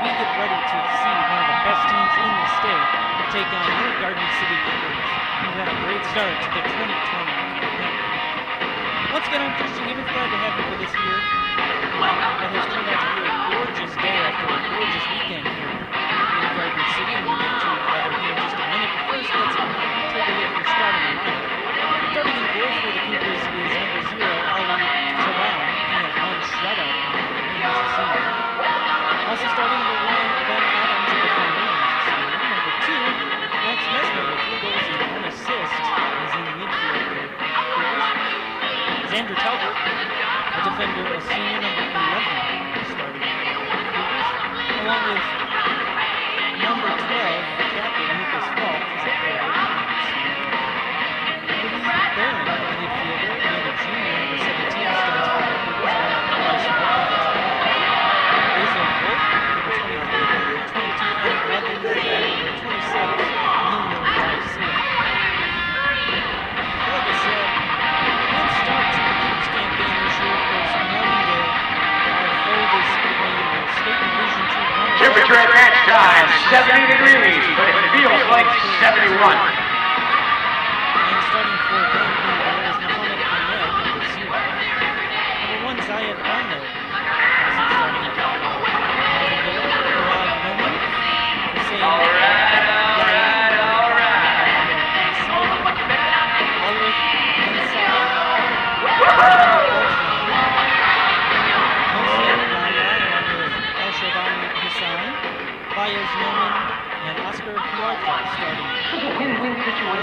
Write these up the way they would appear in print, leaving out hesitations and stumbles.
we get ready to see one of the best teams in the state take on your Garden City Cougars, who had a great start to the 2020 campaign. Once again, I'm Christian Gibbons, glad to have you with us here. It has turned out to be a gorgeous day after a gorgeous weekend here in Garden City, and we'll get to the weather here in just a minute. But first, let's take a look at your starting lineup. Starting in goal for the Cougars is number 0, Ali Chabal. He has one shutout in this season. Also starting number 1, Ben Adams at the Foundation this season. Number 2, Max Mesmer with 3 goals and 1 assist is in the midfield for the Cougars. Xander Talbot, a defender, a senior, number 11, starting for the Cougars, along with number 12, the captain, Lucas Falk, is a player. Barron, a midfielder, another junior, number 17, starts for the Cougars, Bryce Walker, Basil Wolf, number 23, number 22, Adam Levin, number 26, Nino Garcia. Like I said, good start to the Cougars campaign this year. Of course, Melvindale, our foe this evening, State Division 2 runner. Temperature at match time, 70 degrees, but it feels like 71. And starting for Melvindale is Mohamed Ahmed, number 0. Number 1, Zayed Arnold, also starting at Melvindale. Parag Noman, Hussein Bayez Noman and Oscar Huerta starting for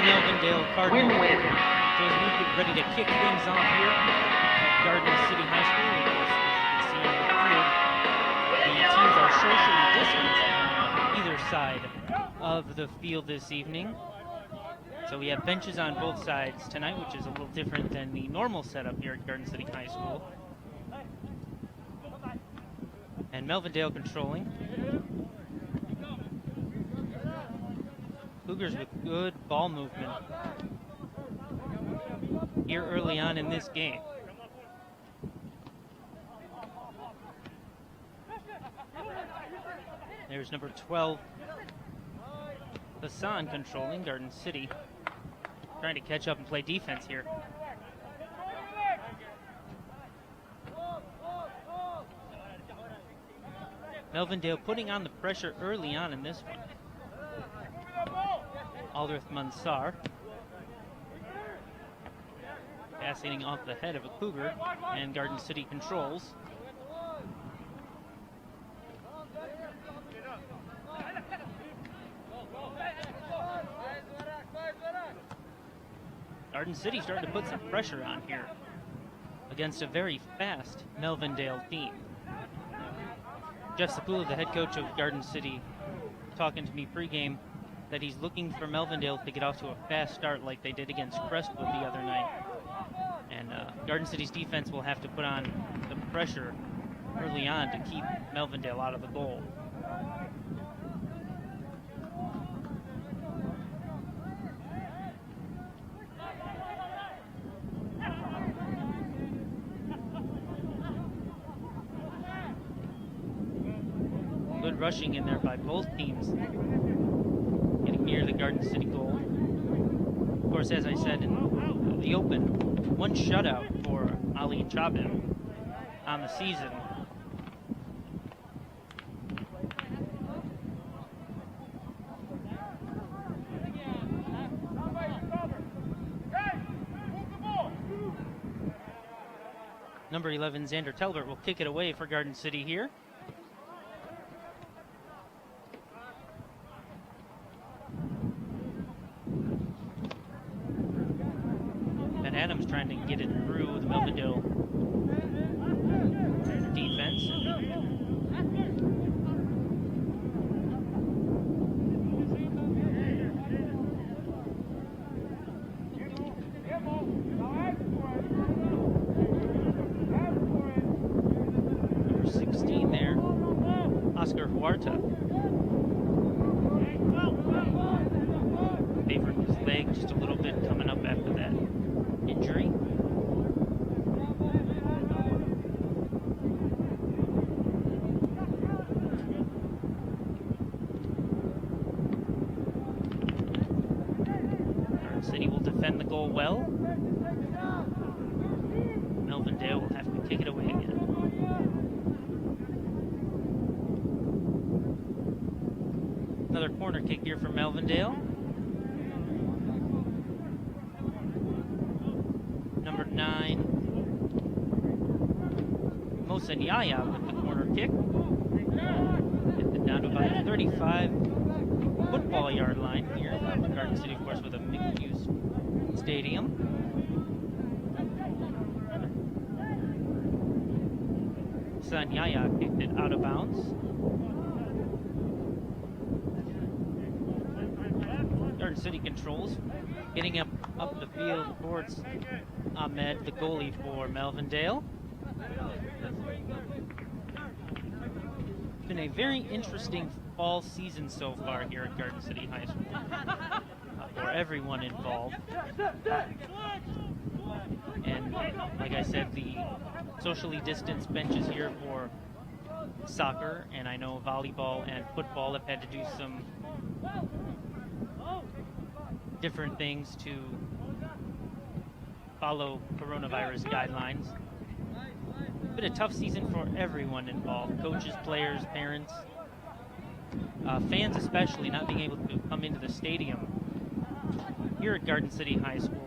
Melvindale Cardinals. So as we get ready to kick things off here at Garden City High School, of course, as you can see on the field, the teams are socially distanced on either side of the field this evening. So we have benches on both sides tonight, which is a little different than the normal setup here at Garden City High School. And Melvindale controlling. Cougars with good ball movement here early on in this game. There's number 12, Hassan, controlling. Garden City trying to catch up and play defense here. Melvindale putting on the pressure early on in this one. Aldrich Mansar passing off the head of a Cougar, and Garden City controls. Garden City starting to put some pressure on here against a very fast Melvindale team. Jeff Sapula, the head coach of Garden City, talking to me pregame that he's looking for Melvindale to get off to a fast start like they did against Crestwood the other night. And Garden City's defense will have to put on the pressure early on to keep Melvindale out of the goal. Good rushing in there by both teams, getting near the Garden City goal. Of course, as I said in the open, one shutout for Ali Chabal on the season. Number 11, Xander Talbot, will kick it away for Garden City here. Adams trying to get it through the Melvindale defense. Number 16 there, Oscar Huerta. Favored his leg just a little bit coming up after that injury. defend the goal well. Melvindale will have to kick it away again. Another corner kick here for Melvindale. Number 9, Yaya with the corner kick. Gets it down to about the 35 football yard line here. Garden City, of course, with a mixed-use stadium. Yaya kicked it out of bounds. Garden City controls, getting up the field towards Ahmed, the goalie for Melvindale. It's been a very interesting fall season so far here at Garden City High School for everyone involved. And like I said, the socially distanced benches here for soccer, and I know volleyball and football have had to do some different things to follow coronavirus guidelines. It's been a tough season for everyone involved, coaches, players, parents, fans especially, not being able to come into the stadium here at Garden City High School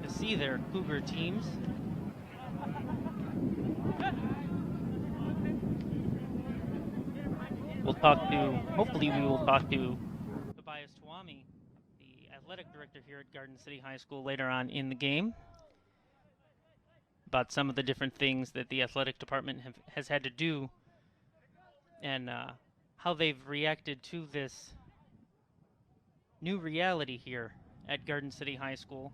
to see their Cougar teams. Hopefully we will talk to Tobias Tuami, the athletic director here at Garden City High School, later on in the game, about some of the different things that the athletic department has had to do and how they've reacted to this new reality here at Garden City High School.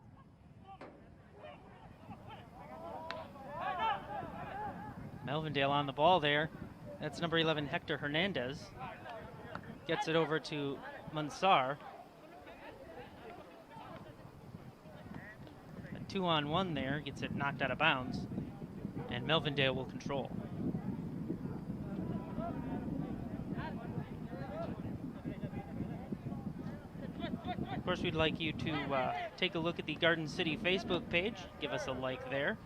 Melvindale on the ball there. That's number 11, Hector Hernandez. Gets it over to Mansar. A 2-on-1 there, gets it knocked out of bounds, and Melvindale will control. Of course, we'd like you to take a look at the Garden City Facebook page. Give us a like there.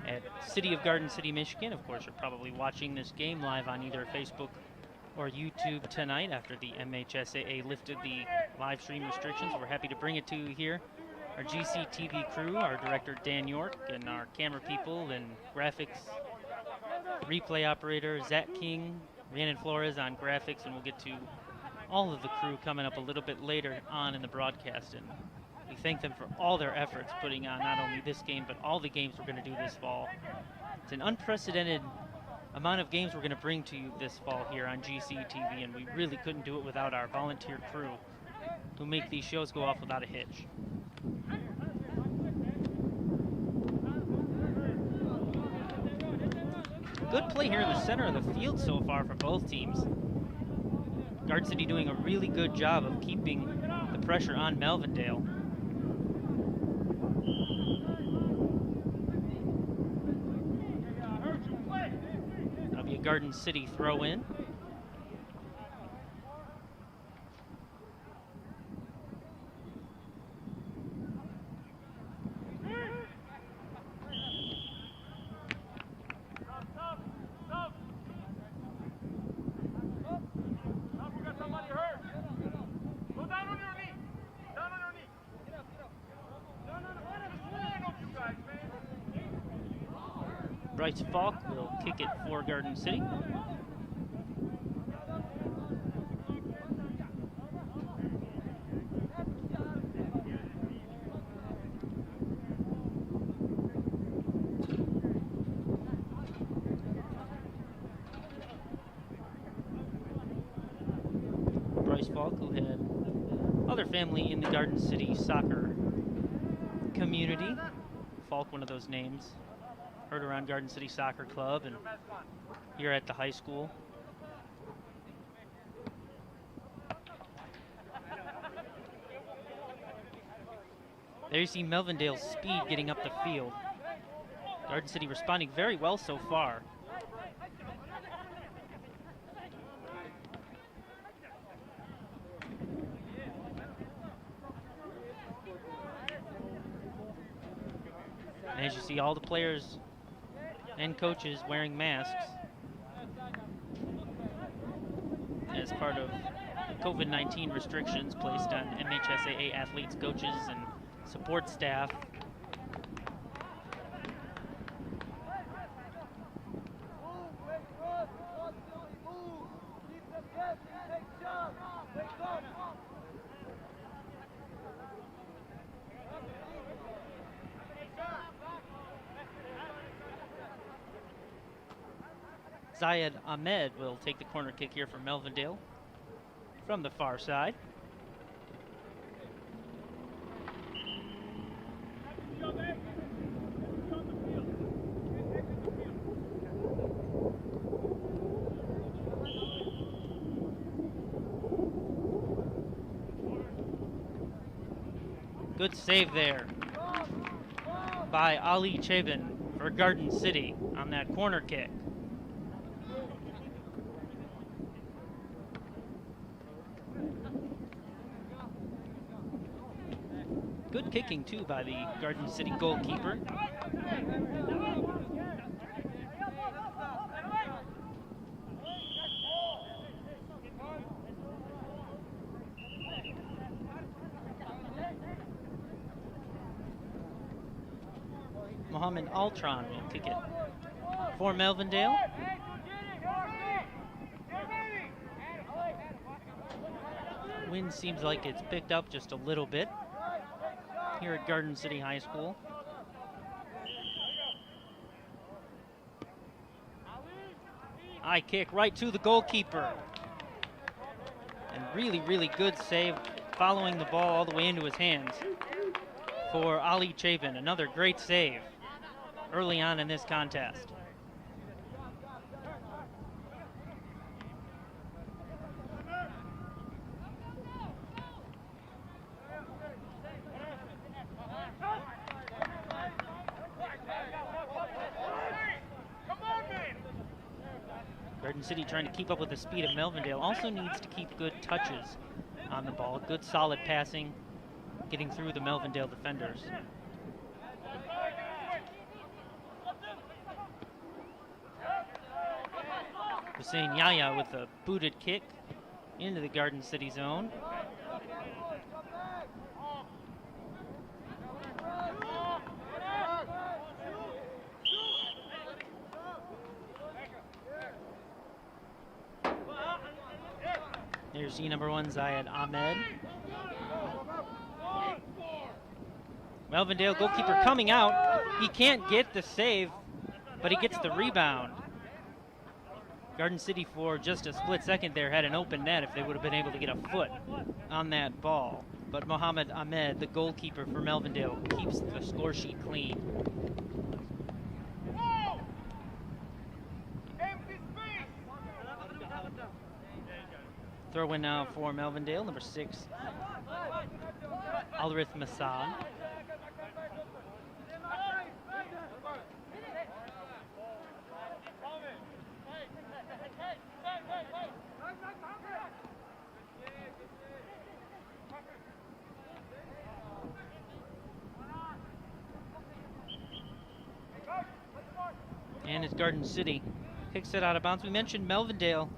At City of Garden City, Michigan. Of course, you're probably watching this game live on either Facebook or YouTube tonight after the MHSAA lifted the live stream restrictions. We're happy to bring it to you here. Our GCTV crew, our director Dan York, and our camera people and graphics replay operator Zach King, Rhiannon Flores on graphics, and we'll get to all of the crew coming up a little bit later on in the broadcast. And we thank them for all their efforts putting on not only this game, but all the games we're going to do this fall. It's an unprecedented amount of games we're going to bring to you this fall here on GCTV, and we really couldn't do it without our volunteer crew who make these shows go off without a hitch. Good play here in the center of the field so far for both teams. Garden City doing a really good job of keeping the pressure on Melvindale. That'll be a Garden City throw-in. Bryce Falk will kick it for Garden City. Bryce Falk, who had other family in the Garden City soccer community. Falk, one of those names. Heard around Garden City Soccer Club and here at the high school. There you see Melvindale's speed getting up the field. Garden City responding very well so far. as you see all the players and coaches wearing masks as part of COVID-19 restrictions placed on MHSAA athletes, coaches, and support staff. Zayed Ahmed will take the corner kick here for Melvindale from the far side. Good save there by Ali Chabin for Garden City on that corner kick. Good kicking, too, by the Garden City goalkeeper. Mohammed Altron will kick it for Melvindale. Wind seems like it's picked up just a little bit here at Garden City High School. High kick right to the goalkeeper. And really, really good save following the ball all the way into his hands for Ali Chabin. Another great save early on in this contest. Garden City trying to keep up with the speed of Melvindale. Also needs to keep good touches on the ball. Good solid passing, getting through the Melvindale defenders. Hussein Yahya with a booted kick into the Garden City zone. There's Z number 1, Zayed Ahmed. Melvindale goalkeeper coming out. He can't get the save, but he gets the rebound. Garden City for just a split second there had an open net if they would have been able to get a foot on that ball. But Mohammed Ahmed, the goalkeeper for Melvindale, keeps the score sheet clean. Throw in now for Melvindale, number 6, Alrith Masad. And it's Garden City kicks it out of bounds. We mentioned Melvindale,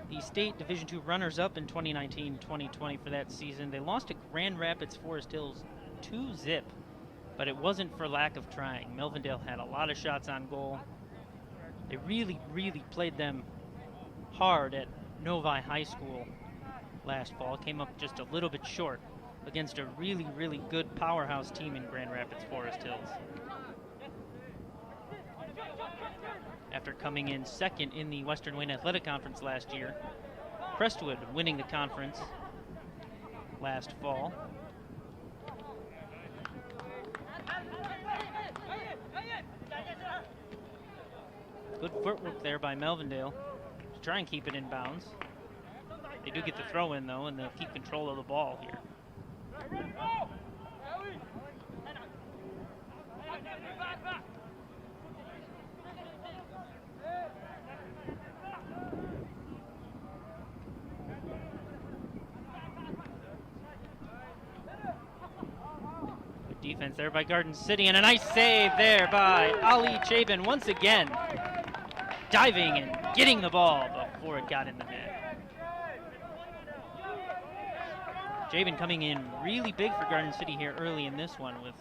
the state Division II runners-up in 2019-2020 for that season. They lost to Grand Rapids Forest Hills 2-0, but it wasn't for lack of trying. Melvindale had a lot of shots on goal. They really, really played them hard at Novi High School last fall. Came up just a little bit short against a really, really good powerhouse team in Grand Rapids Forest Hills. After coming in second in the Western Wayne Athletic Conference last year, Crestwood winning the conference last fall. Good footwork there by Melvindale to try and keep it in bounds. They do get the throw in though, and they'll keep control of the ball here. defense there by Garden City, and a nice save there by Ali Chabin once again, diving and getting the ball before it got in the net. Chabin coming in really big for Garden City here early in this one with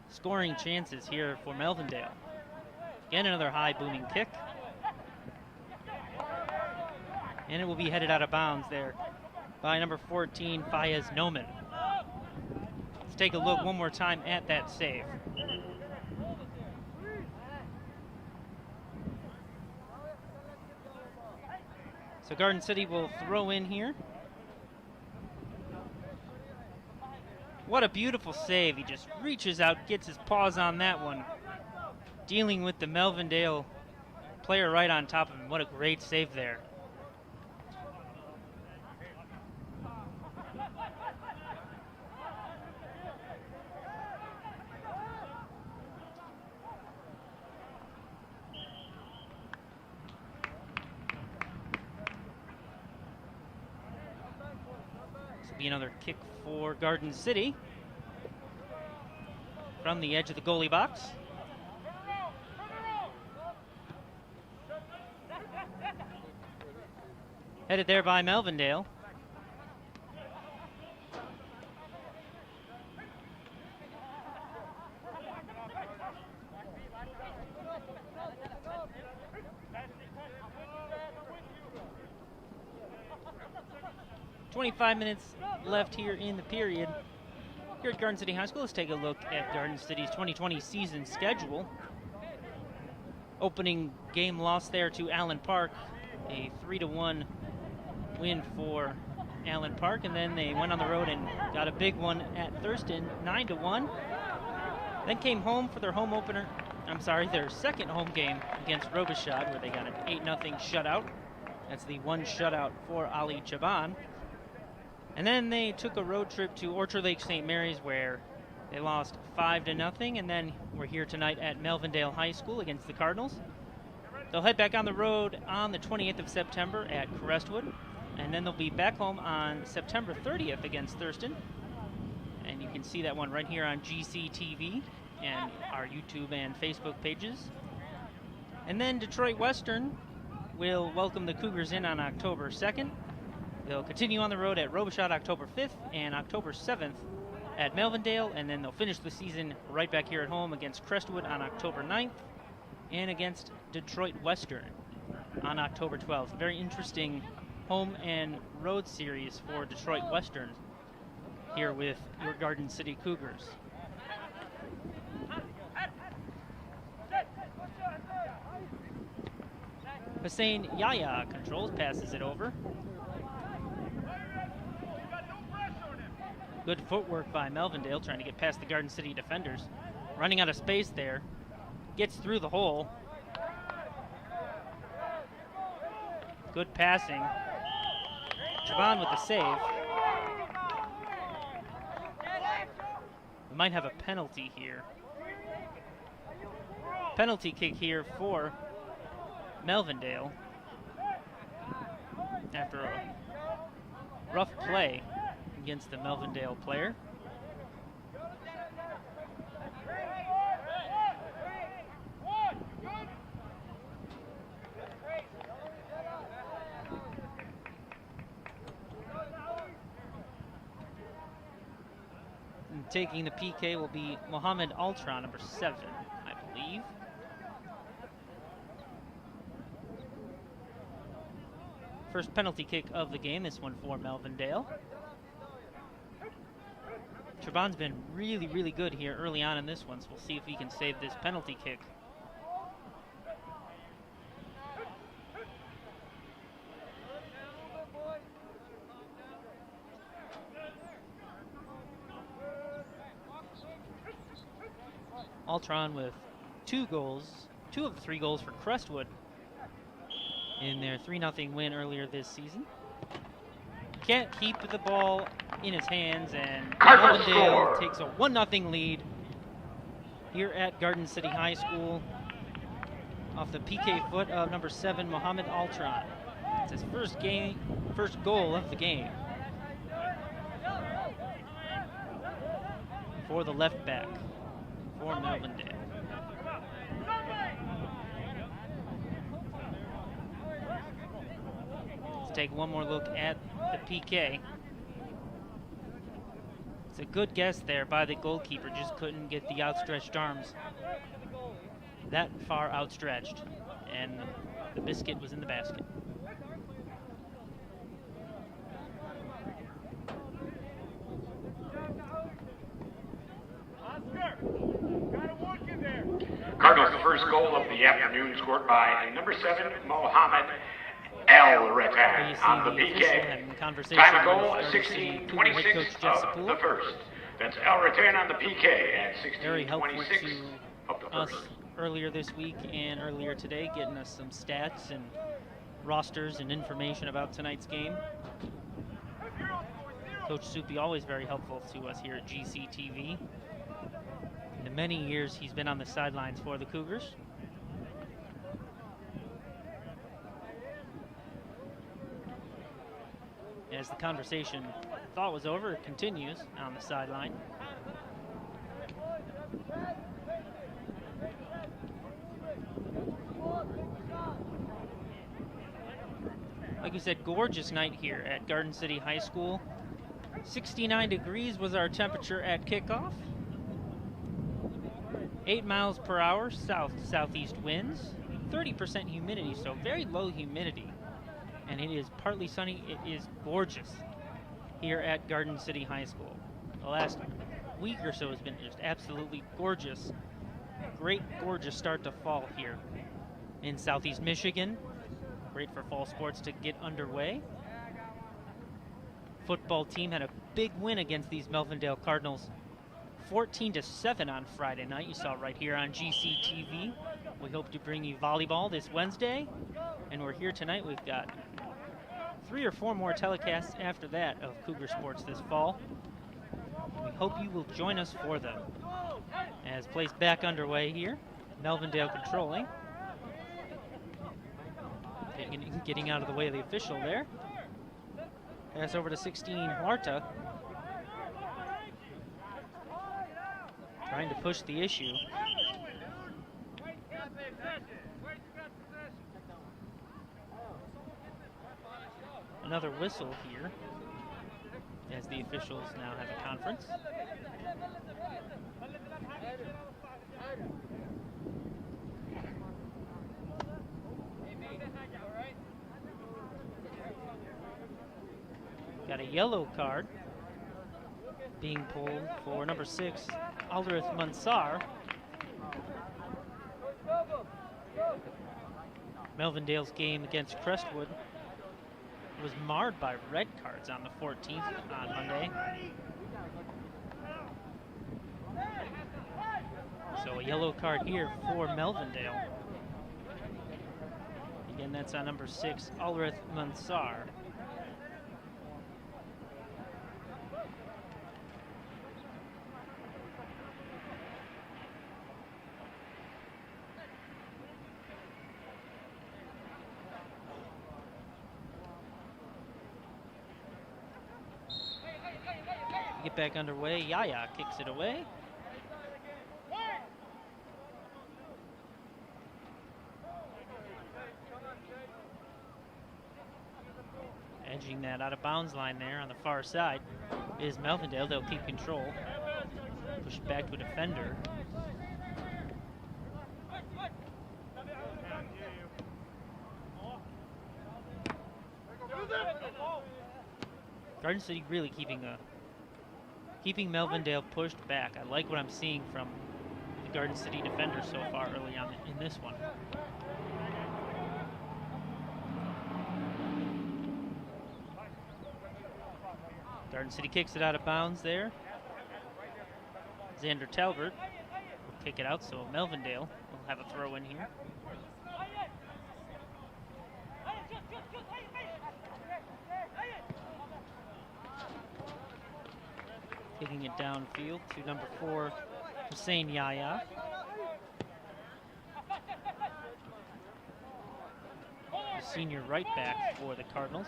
scoring chances here for Melvindale. Again, another high booming kick. And it will be headed out of bounds there by number 14, Fayez Noman. Let's take a look one more time at that save. So Garden City will throw in here. What a beautiful save. He just reaches out, gets his paws on that one, dealing with the Melvindale player right on top of him. What a great save there. Be another kick for Garden City from the edge of the goalie box. Headed there by Melvindale. "25 minutes left here in the period. Here at Garden City High School, let's take a look at Garden City's 2020 season schedule. Opening game loss there to Allen Park, a 3-1 win for Allen Park, and then they went on the road and got a big one at Thurston, 9-1. Then came home for their their second home game against Robichaud, where they got an 8-0 shutout. That's the one shutout for Ali Chaban. And then they took a road trip to Orchard Lake St. Mary's, where they lost 5-0, and then we're here tonight at Melvindale High School against the Cardinals. They'll head back on the road on the 28th of September at Crestwood, and then they'll be back home on September 30th against Thurston. And you can see that one right here on GCTV and our YouTube and Facebook pages. And then Detroit Western will welcome the Cougars in on October 2nd. They'll continue on the road at Robichaud October 5th and October 7th at Melvindale, and then they'll finish the season right back here at home against Crestwood on October 9th and against Detroit Western on October 12th. Very interesting home and road series for Detroit Western here with your Garden City Cougars. Hussein Yahya controls, passes it over. Good footwork by Melvindale, trying to get past the Garden City defenders. Running out of space there. Gets through the hole. Good passing. Chaban with the save. We might have a penalty here. Penalty kick here for Melvindale after a rough play against the Melvindale player. And taking the PK will be Mohammed Altran, number 7, I believe. First penalty kick of the game, this one for Melvindale. Chaban's been really, really good here early on in this one, so we'll see if he can save this penalty kick. Altron with 2 goals, 2 of the 3 goals for Crestwood in their 3-0 win earlier this season. Can't keep the ball in his hands, and Melvindale takes a 1-0 lead here at Garden City High School off the PK foot of number 7, Mohammed Altran. It's his first goal of the game. for the left back for Melvindale. Let's take one more look at the PK. It's a good guess there by the goalkeeper, just couldn't get the outstretched arms that far outstretched, and the biscuit was in the basket. Cardinals' first goal of the afternoon scored by number 7, Mohammed El Ratan on the PK. Time of goal, 16:26 of the first. That's El Ratan on the PK at 16:26 of the Us first. earlier this week and earlier today, getting us some stats and rosters and information about tonight's game. Coach Soupy always very helpful to us here at GCTV. In the many years he's been on the sidelines for the Cougars. As the conversation thought was over, it continues on the sideline. Like we said, gorgeous night here at Garden City High School. 69 degrees was our temperature at kickoff. 8 miles per hour, southeast winds. 30% humidity, so very low humidity. And it is partly sunny. It is gorgeous here at Garden City High School. The last week or so has been just absolutely gorgeous. Great, gorgeous start to fall here in southeast Michigan. Great for fall sports to get underway. Football team had a big win against these Melvindale Cardinals. 14-7 on Friday night. You saw right here on GCTV. We hope to bring you volleyball this Wednesday. And we're here tonight. We've got 3 or 4 more telecasts after that of Cougar sports this fall. We hope you will join us for them. As plays back underway here. Melvindale controlling. Getting out of the way of the official there. Pass over to 16, Huerta. Trying to push the issue. Another whistle here as the officials now have a conference. Got a yellow card being pulled for number 6, Aldereth Mansar. Melvindale's game against Crestwood was marred by red cards on the 14th on Monday. So a yellow card here for Melvindale. Again, that's on number 6, Aldereth Mansar. Get back underway. Yaya kicks it away. Edging that out of bounds line there on the far side is Melvindale. They'll keep control. Push it back to a defender. Garden City really keeping Melvindale pushed back. I like what I'm seeing from the Garden City defenders so far early on in this one. Garden City kicks it out of bounds there. Xander Talbert will kick it out, so Melvindale will have a throw in here. Kicking it downfield to number 4, Hussein Yaya. The senior right back for the Cardinals.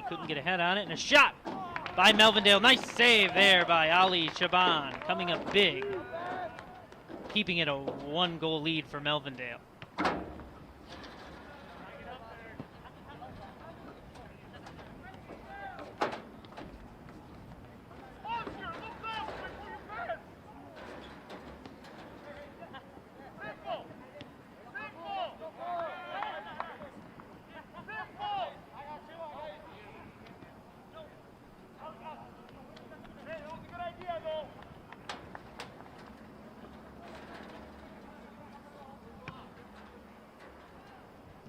couldn't get ahead on it, and a shot by Melvindale. Nice save there by Ali Shaban, coming up big, keeping it a 1-goal lead for Melvindale.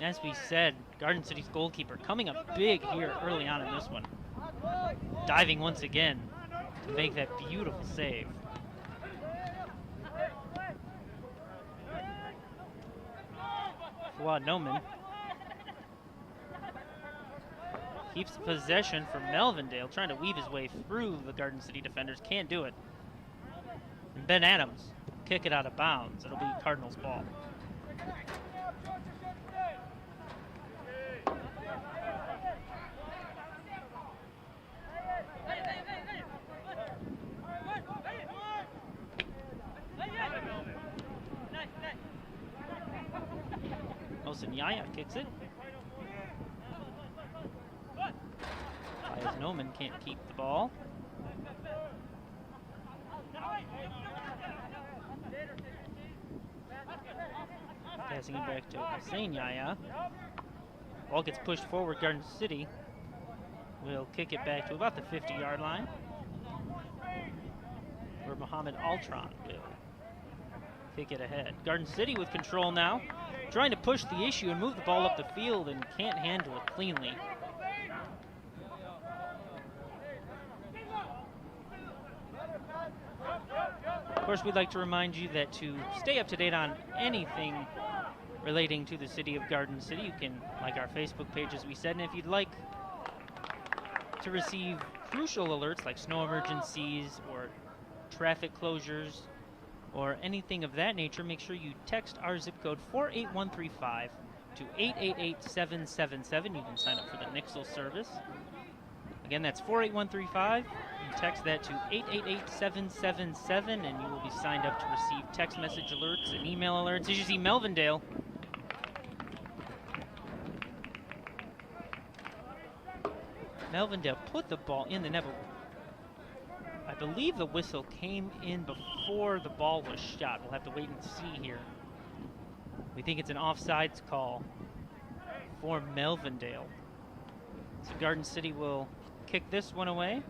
As we said, Garden City's goalkeeper coming up big here early on in this one. Diving once again to make that beautiful save. Fuad Noman keeps possession for Melvindale, trying to weave his way through the Garden City defenders. Can't do it. And Ben Adams kick it out of bounds. It'll be Cardinals' ball. Yaya kicks it. As Noman can't keep the ball. Passing it back to Hussein Yaya. Ball gets pushed forward. Garden City will kick it back to about the 50-yard line, where Mohammed Altron will kick it ahead. Garden City with control now, trying to push the issue and move the ball up the field, and can't handle it cleanly. Of course, we'd like to remind you that to stay up to date on anything relating to the city of Garden City, you can like our Facebook page, as we said, and if you'd like to receive crucial alerts like snow emergencies or traffic closures or anything of that nature, make sure you text our zip code 48135 to 888777. You can sign up for the Nixle service. Again, that's 48135. You text that to 888777, and you will be signed up to receive text message alerts and email alerts. As you see, Melvindale put the ball in the net. I believe the whistle came in before the ball was shot. We'll have to wait and see here. We think it's an offsides call for Melvindale. So Garden City will kick this one away.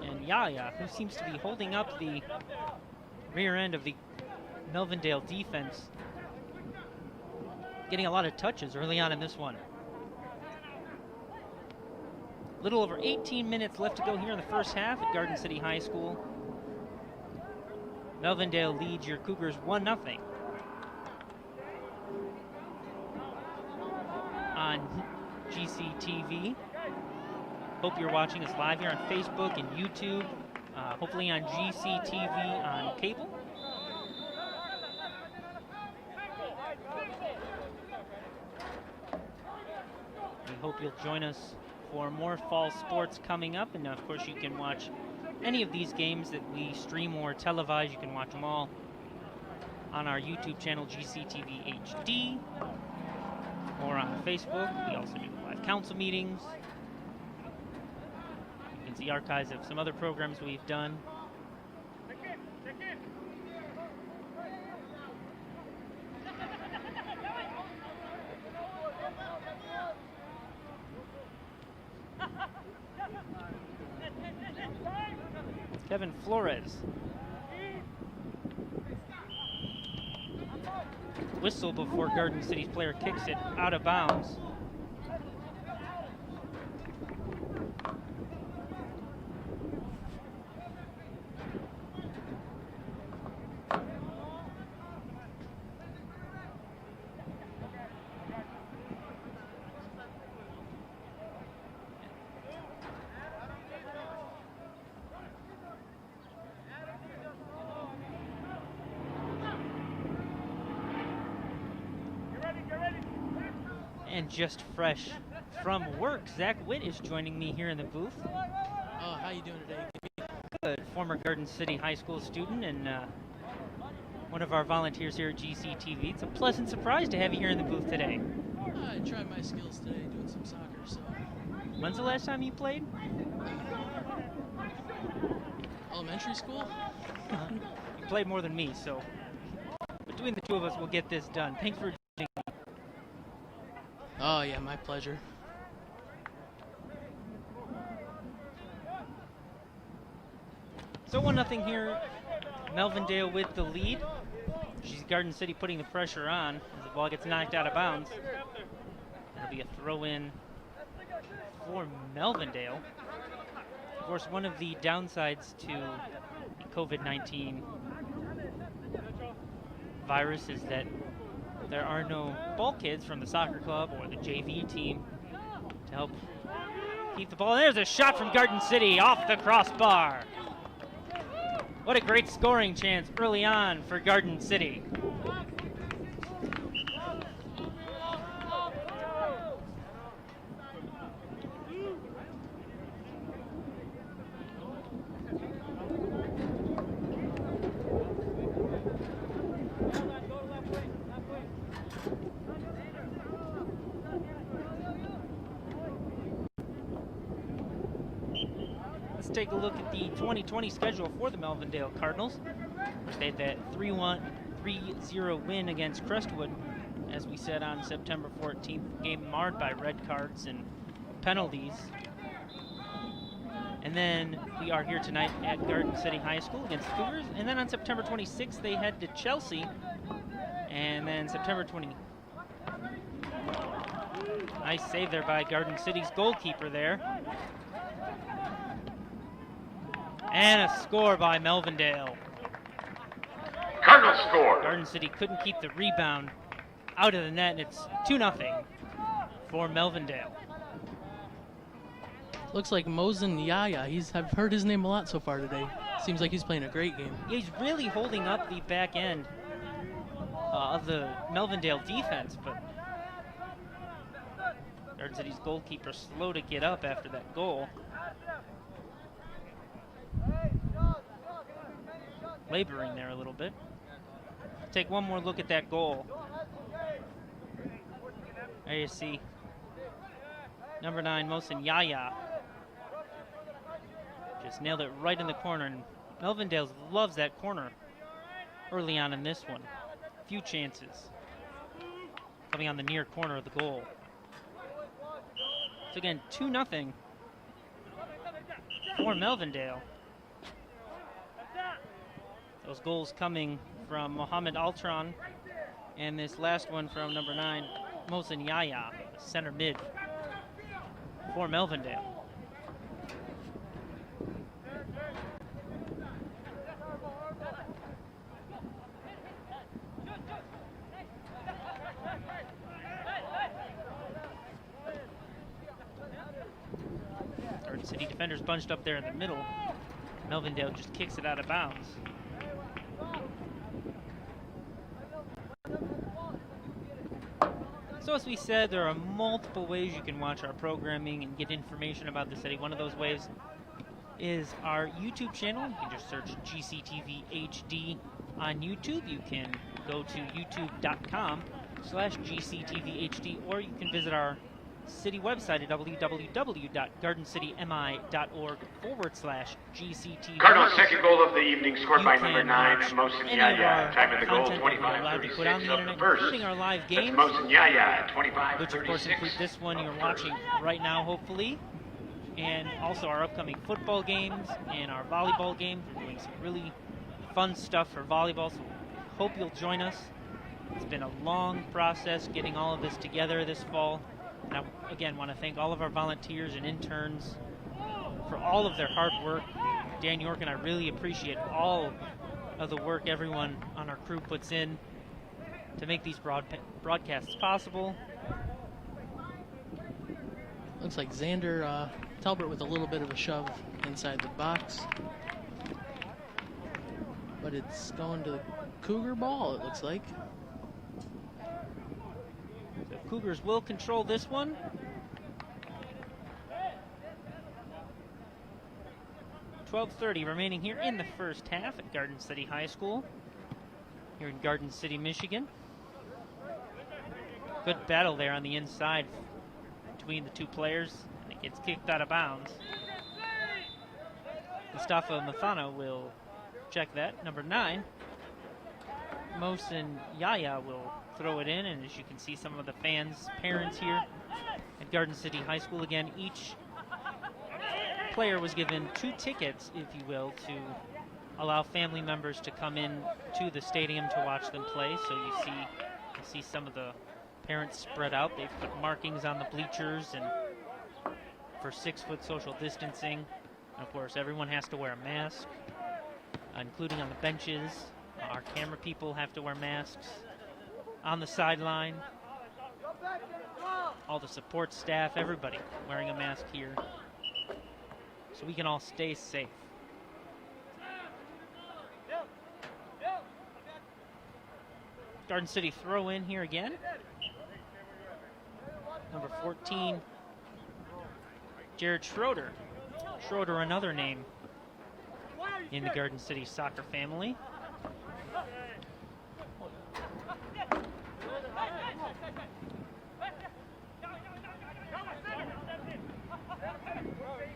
And Yaya, who seems to be holding up the rear end of the Melvindale defense, getting a lot of touches early on in this one. A little over 18 minutes left to go here in the first half at Garden City High School. Melvindale leads your Cougars 1-0 on GCTV. Hope you're watching us live here on Facebook and YouTube, hopefully on GCTV on cable. We hope you'll join us for more fall sports coming up, and of course you can watch any of these games that we stream or televise. You can watch them all on our YouTube channel, GCTV HD, or on Facebook. We also do live council meetings. You can see archives of some other programs we've done. Kevin Flores. Whistle before Garden City's player kicks it out of bounds. And just fresh from work, Zach Witt is joining me here in the booth. Oh, how you doing today? Good. Former Garden City High School student and one of our volunteers here at GCTV. It's a pleasant surprise to have you here in the booth today. I tried my skills today doing some soccer, so. When's the last time you played? Elementary school? You played more than me, so between the two of us, we'll get this done. Thanks for joining me. Oh, yeah, my pleasure. So 1-0 here. Melvindale with the lead. She's Garden City putting the pressure on as the ball gets knocked out of bounds. That'll be a throw-in for Melvindale. Of course, one of the downsides to the COVID-19 virus is that there are no ball kids from the soccer club or the JV team to help keep the ball. There's a shot from Garden City off the crossbar. What a great scoring chance early on for Garden City. Take a look at the 2020 schedule for the Melvindale Cardinals. They had that 3-0 win against Crestwood, as we said on September 14th. Game marred by red cards and penalties. And then we are here tonight at Garden City High School against the Cougars. And then on September 26th, they head to Chelsea. And then September 20. Nice save there by Garden City's goalkeeper there. And a score by Melvindale. Cardinal score. Garden City couldn't keep the rebound out of the net, and it's 2-0 for Melvindale. Looks like Mosen Yaya. I've heard his name a lot so far today. Seems like he's playing a great game. He's really holding up the back end of the Melvindale defense, but Garden City's goalkeeper slow to get up after that goal. Laboring there a little bit. Take one more look at that goal. There you see number 9, Mosen Yaya. Just nailed it right in the corner, and Melvindale loves that corner early on in this one. Few chances coming on the near corner of the goal. So again, 2-0 for Melvindale. Those goals coming from Mohammed Altran, and this last one from number 9, Mosen Yaya, center mid for Melvindale. Garden City defenders bunched up there in the middle. Melvindale just kicks it out of bounds. So as we said, there are multiple ways you can watch our programming and get information about the city. One of those ways is our YouTube channel. You can just search GCTV HD on YouTube. You can go to youtube.com/GCTVHD, or you can visit our city website at www.gardenCityMI.org/GCTV. Cardinals' second goal of the evening scored by number 9, Mosen Yaya. Time of the goal, allowed to put on the 25:36 of internet, the first. including our live That's games, Mosen Yaya at 25:36. which of course include this one you're watching right now, hopefully, and also our upcoming football games and our volleyball games. We're doing some really fun stuff for volleyball, so hope you'll join us. It's been a long process getting all of this together this fall. And I, again, want to thank all of our volunteers and interns for all of their hard work. Dan York and I really appreciate all of the work everyone on our crew puts in to make these broadcasts possible. Looks like Xander Talbert with a little bit of a shove inside the box. But it's going to the Cougar ball, it looks like. The Cougars will control this one. .12:30 remaining here in the first half at Garden City High School here in Garden City, Michigan. Good battle there on the inside between the two players, and it gets kicked out of bounds. Mustafa Mathana will check that. Number 9, Mohsen Yaya will throw it in, and as you can see, some of the fans, parents here at Garden City High School. Again, each player was given 2 tickets, if you will, to allow family members to come in to the stadium to watch them play. So you see some of the parents spread out. They've put markings on the bleachers and for 6-foot social distancing. And of course, everyone has to wear a mask, including on the benches. Our camera people have to wear masks on the sideline. All the support staff, everybody wearing a mask here, so we can all stay safe. Garden City throw in here again. Number 14, Jared Schroeder. Schroeder, another name in the Garden City soccer family.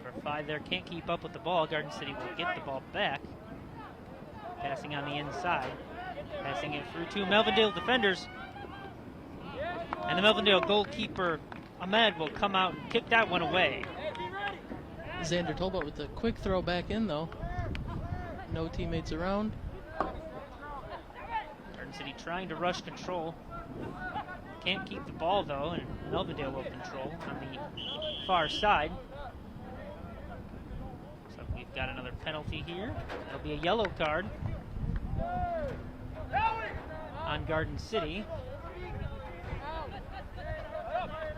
For 5 there, can't keep up with the ball. Garden City will get the ball back. Passing on the inside. Passing it through 2 Melvindale defenders. And the Melvindale goalkeeper, Ahmed, will come out and kick that one away. Xander Tolbert with a quick throw back in, though. No teammates around. Garden City trying to rush control. Can't keep the ball, though, and Melvindale will control on the far side. So we've got another penalty here. That'll be a yellow card on Garden City.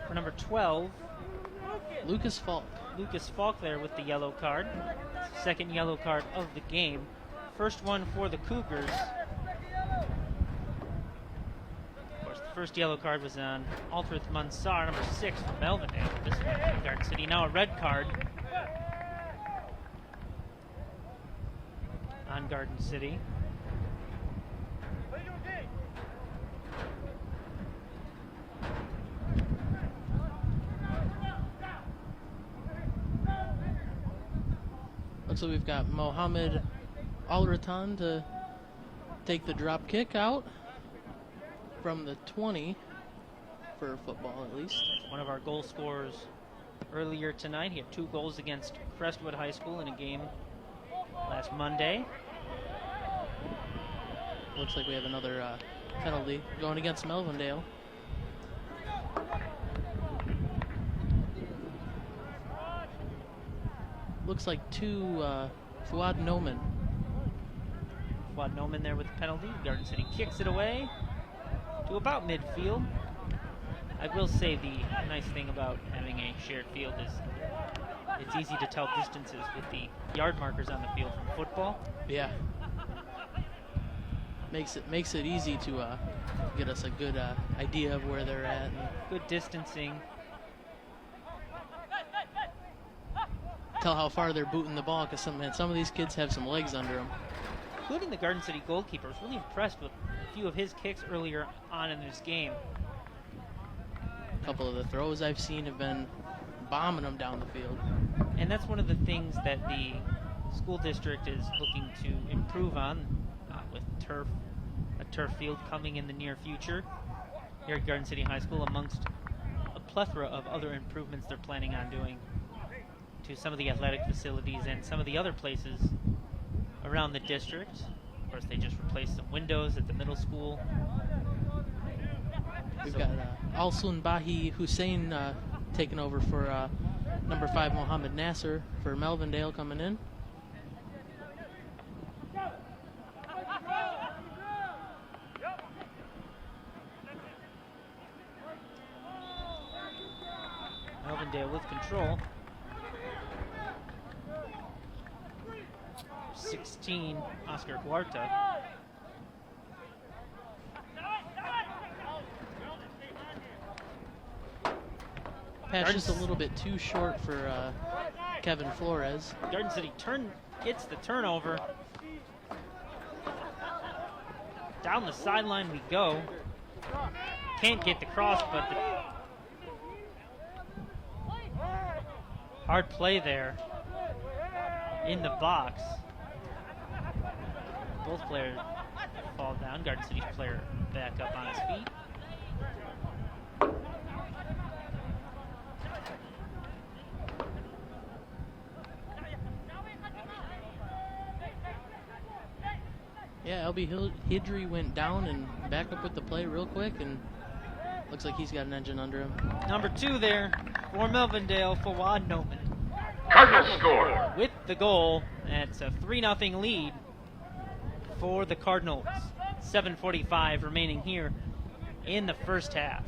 For number 12, Lucas Falk. Lucas Falk there with the yellow card. Second yellow card of the game. First one for the Cougars. Of course, the first yellow card was on Altrith Mansar, number 6 from Melvindale. This one from Garden City. Now a red card on Garden City. So we've got Mohammed Al-Ratan to take the drop kick out from the 20 for football, at least. One of our goal scorers earlier tonight. He had 2 goals against Crestwood High School in a game last Monday. Looks like we have another penalty going against Melvindale. Looks like 2 Fuad Noman. Fuad Noman there with the penalty. Garden City kicks it away to about midfield. I will say the nice thing about having a shared field is it's easy to tell distances with the yard markers on the field from football. Yeah. Makes it easy to get us a good idea of where they're at. And good distancing. tell how far they're booting the ball, because some of these kids have some legs under them. Including the Garden City goalkeeper. I was really impressed with a few of his kicks earlier on in this game. A couple of the throws I've seen have been bombing them down the field. And that's one of the things that the school district is looking to improve on with a turf field coming in the near future here at Garden City High School, amongst a plethora of other improvements they're planning on doing to some of the athletic facilities and some of the other places around the district. Of course, they just replaced some windows at the middle school. We've got Alsun Bahi Hussein taking over for number 5 Mohammed Nasser for Melvindale coming in. Melvindale with control. 16, Oscar Huerta. Pass just a little bit too short for Kevin Flores. Garden City gets the turnover. Down the sideline we go. Can't get the cross, but hard play there in the box. Both players fall down. Garden City's player back up on his feet. Yeah, LB Hidry went down and back up with the play real quick, and looks like he's got an engine under him. Number 2 there for Melvindale, Fawad Noman. Cardinals score. With the goal, it's a 3-0 lead for the Cardinals. 7:45 remaining here in the first half.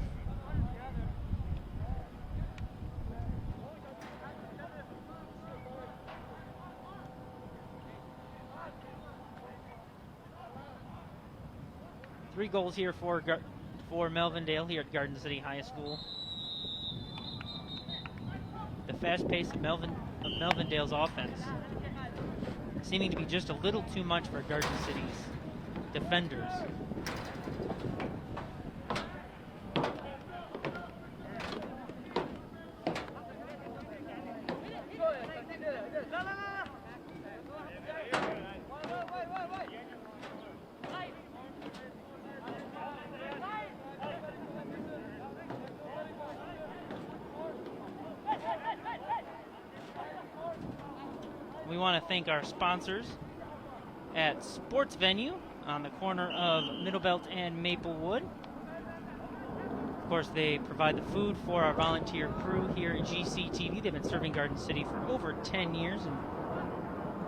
Three goals here for Melvindale here at Garden City High School. The fast pace of Melvindale's offense seeming to be just a little too much for Garden City's defenders. We want to thank our sponsors at Sports Venue on the corner of Middlebelt and Maplewood. Of course, they provide the food for our volunteer crew here at GCTV. They've been serving Garden City for over 10 years and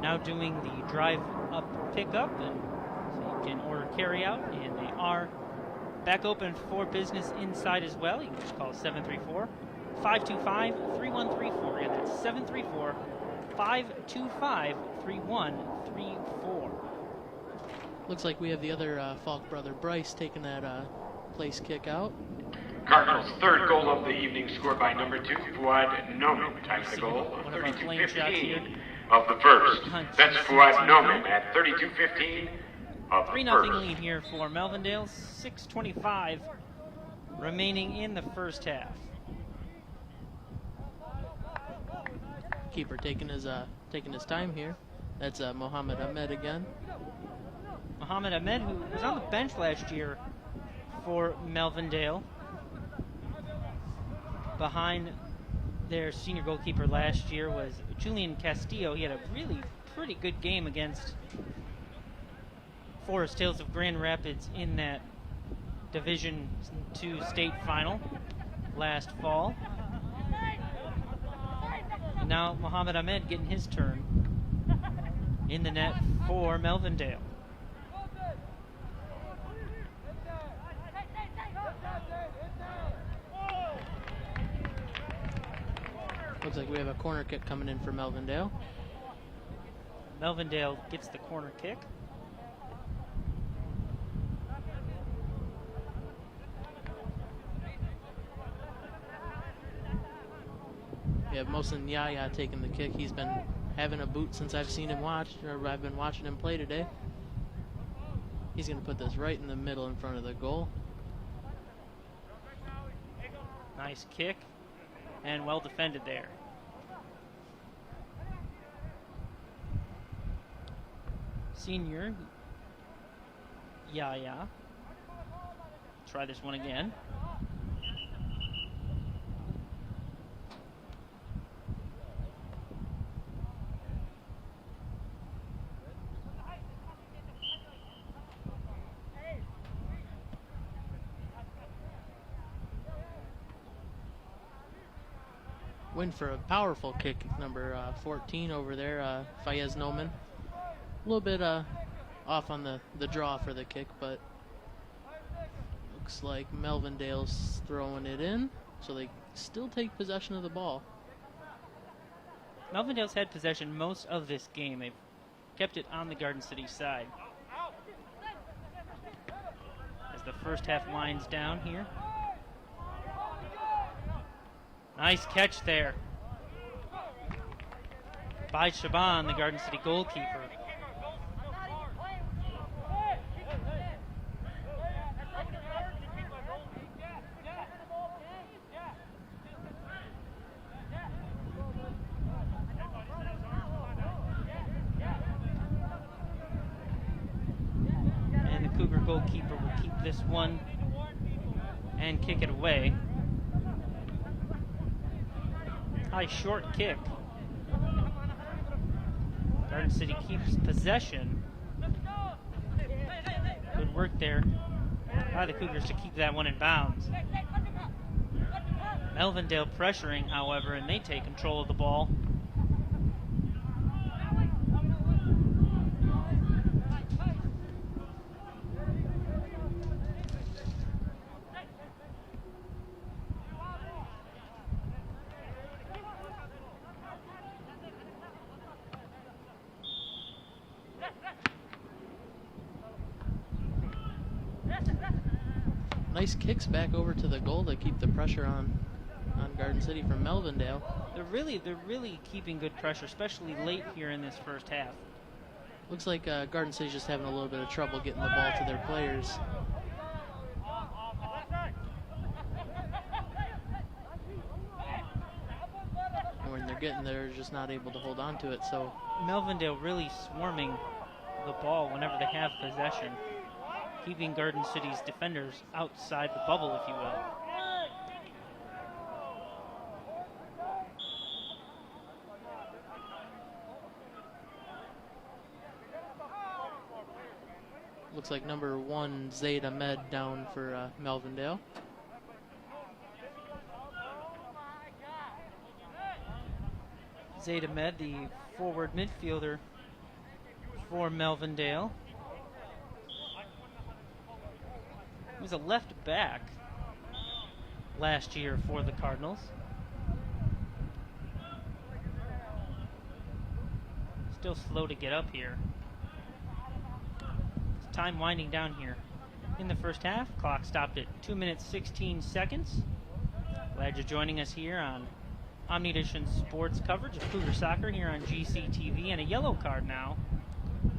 now doing the drive-up pickup, and so you can order carry-out, and they are back open for business inside as well. You can just call 734-525-3134. Again, that's 734-525-3134. Looks like we have the other Falk brother, Bryce, taking that place kick out. Cardinals' third goal of the evening scored by number 2, Fouad Noman. Time the goal of 32:15 of the first. That's Fouad Noman at 32:15 of the 3-0 first. lead here for Melvindale. 6:25 remaining in the first half. Keeper taking his time here. That's Mohammed Ahmed again. Mohammed Ahmed, who was on the bench last year for Melvindale, behind their senior goalkeeper last year was Julian Castillo. He had a really pretty good game against Forest Hills of Grand Rapids in that Division II state final last fall. And now Mohammed Ahmed getting his turn in the net for Melvindale. Looks like we have a corner kick coming in for Melvindale. Melvindale gets the corner kick. We have Mohsen Yaya taking the kick. He's been having a boot since I've seen him I've been watching him play today. He's going to put this right in the middle in front of the goal. Nice kick and well defended there. Senior Yaya. Try this one again. Win for a powerful kick, number 14 over there, Fayez Noman. A little bit off on the draw for the kick, but looks like Melvindale's throwing it in, so they still take possession of the ball. Melvindale's had possession most of this game. They've kept it on the Garden City side. As the first half winds down here. Nice catch there by Shaban, the Garden City goalkeeper. And the Cougar goalkeeper will keep this one and kick it away. High short kick. Garden City keeps possession. Good work there by the Cougars to keep that one in bounds. Melvindale pressuring, however, and they take control of the ball. Nice kicks back over to the goal to keep the pressure on Garden City from Melvindale. They're really keeping good pressure, especially late here in this first half. Looks like Garden City's just having a little bit of trouble getting the ball to their players. And when they're getting there, they're just not able to hold on to it. So Melvindale really swarming the ball whenever they have possession, keeping Garden City's defenders outside the bubble, if you will. Looks like number 1, Zaid Ahmed, down for Melvindale. Zaid Ahmed, the forward midfielder for Melvindale. He was a left back last year for the Cardinals. Still slow to get up here. Time winding down here in the first half. Clock stopped at 2 minutes 16 seconds. Glad you're joining us here on Omnidition Sports coverage of Cougar Soccer here on GCTV. And a yellow card now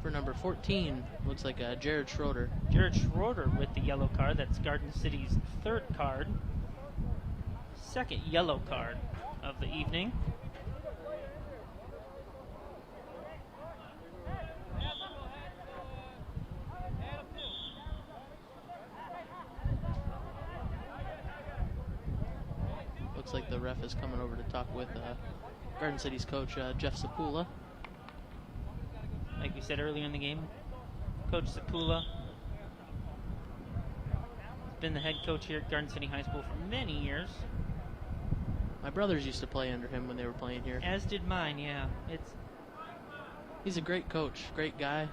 for number 14. Looks like Jared Schroeder. Jared Schroeder with the yellow card. That's Garden City's third card. Second yellow card of the evening. Looks like the ref is coming over to talk with Garden City's coach, Jeff Sapula. Like we said earlier in the game, Coach Sapula has been the head coach here at Garden City High School for many years. My brothers used to play under him when they were playing here. As did mine, yeah. He's a great coach, great guy.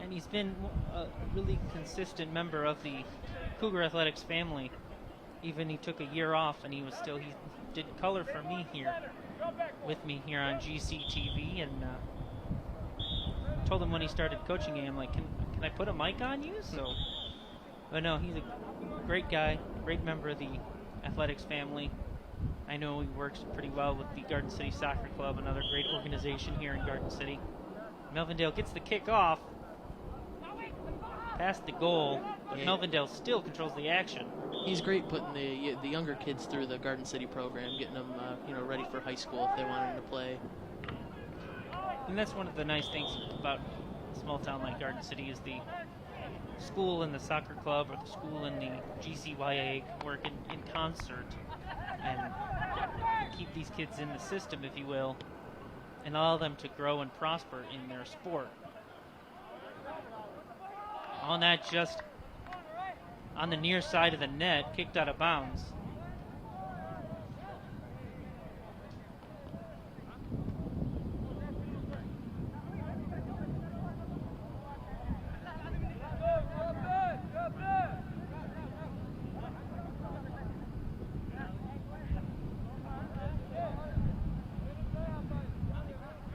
And he's been a really consistent member of the Cougar Athletics family. Even he took a year off and he did color for me here, with me here on GCTV, and told him when he started coaching me, I'm like, can I put a mic on you? So, but no, he's a great guy, great member of the athletics family. I know he works pretty well with the Garden City Soccer Club, another great organization here in Garden City. Melvindale gets the kick off, past the goal, but yeah. Melvindale still controls the action. He's great putting the younger kids through the Garden City program, getting them ready for high school if they want them to play. And that's one of the nice things about a small town like Garden City is the school and the soccer club, or the school and the GCYA work in concert and keep these kids in the system, if you will, and allow them to grow and prosper in their sport. On that, just on the near side of the net, kicked out of bounds.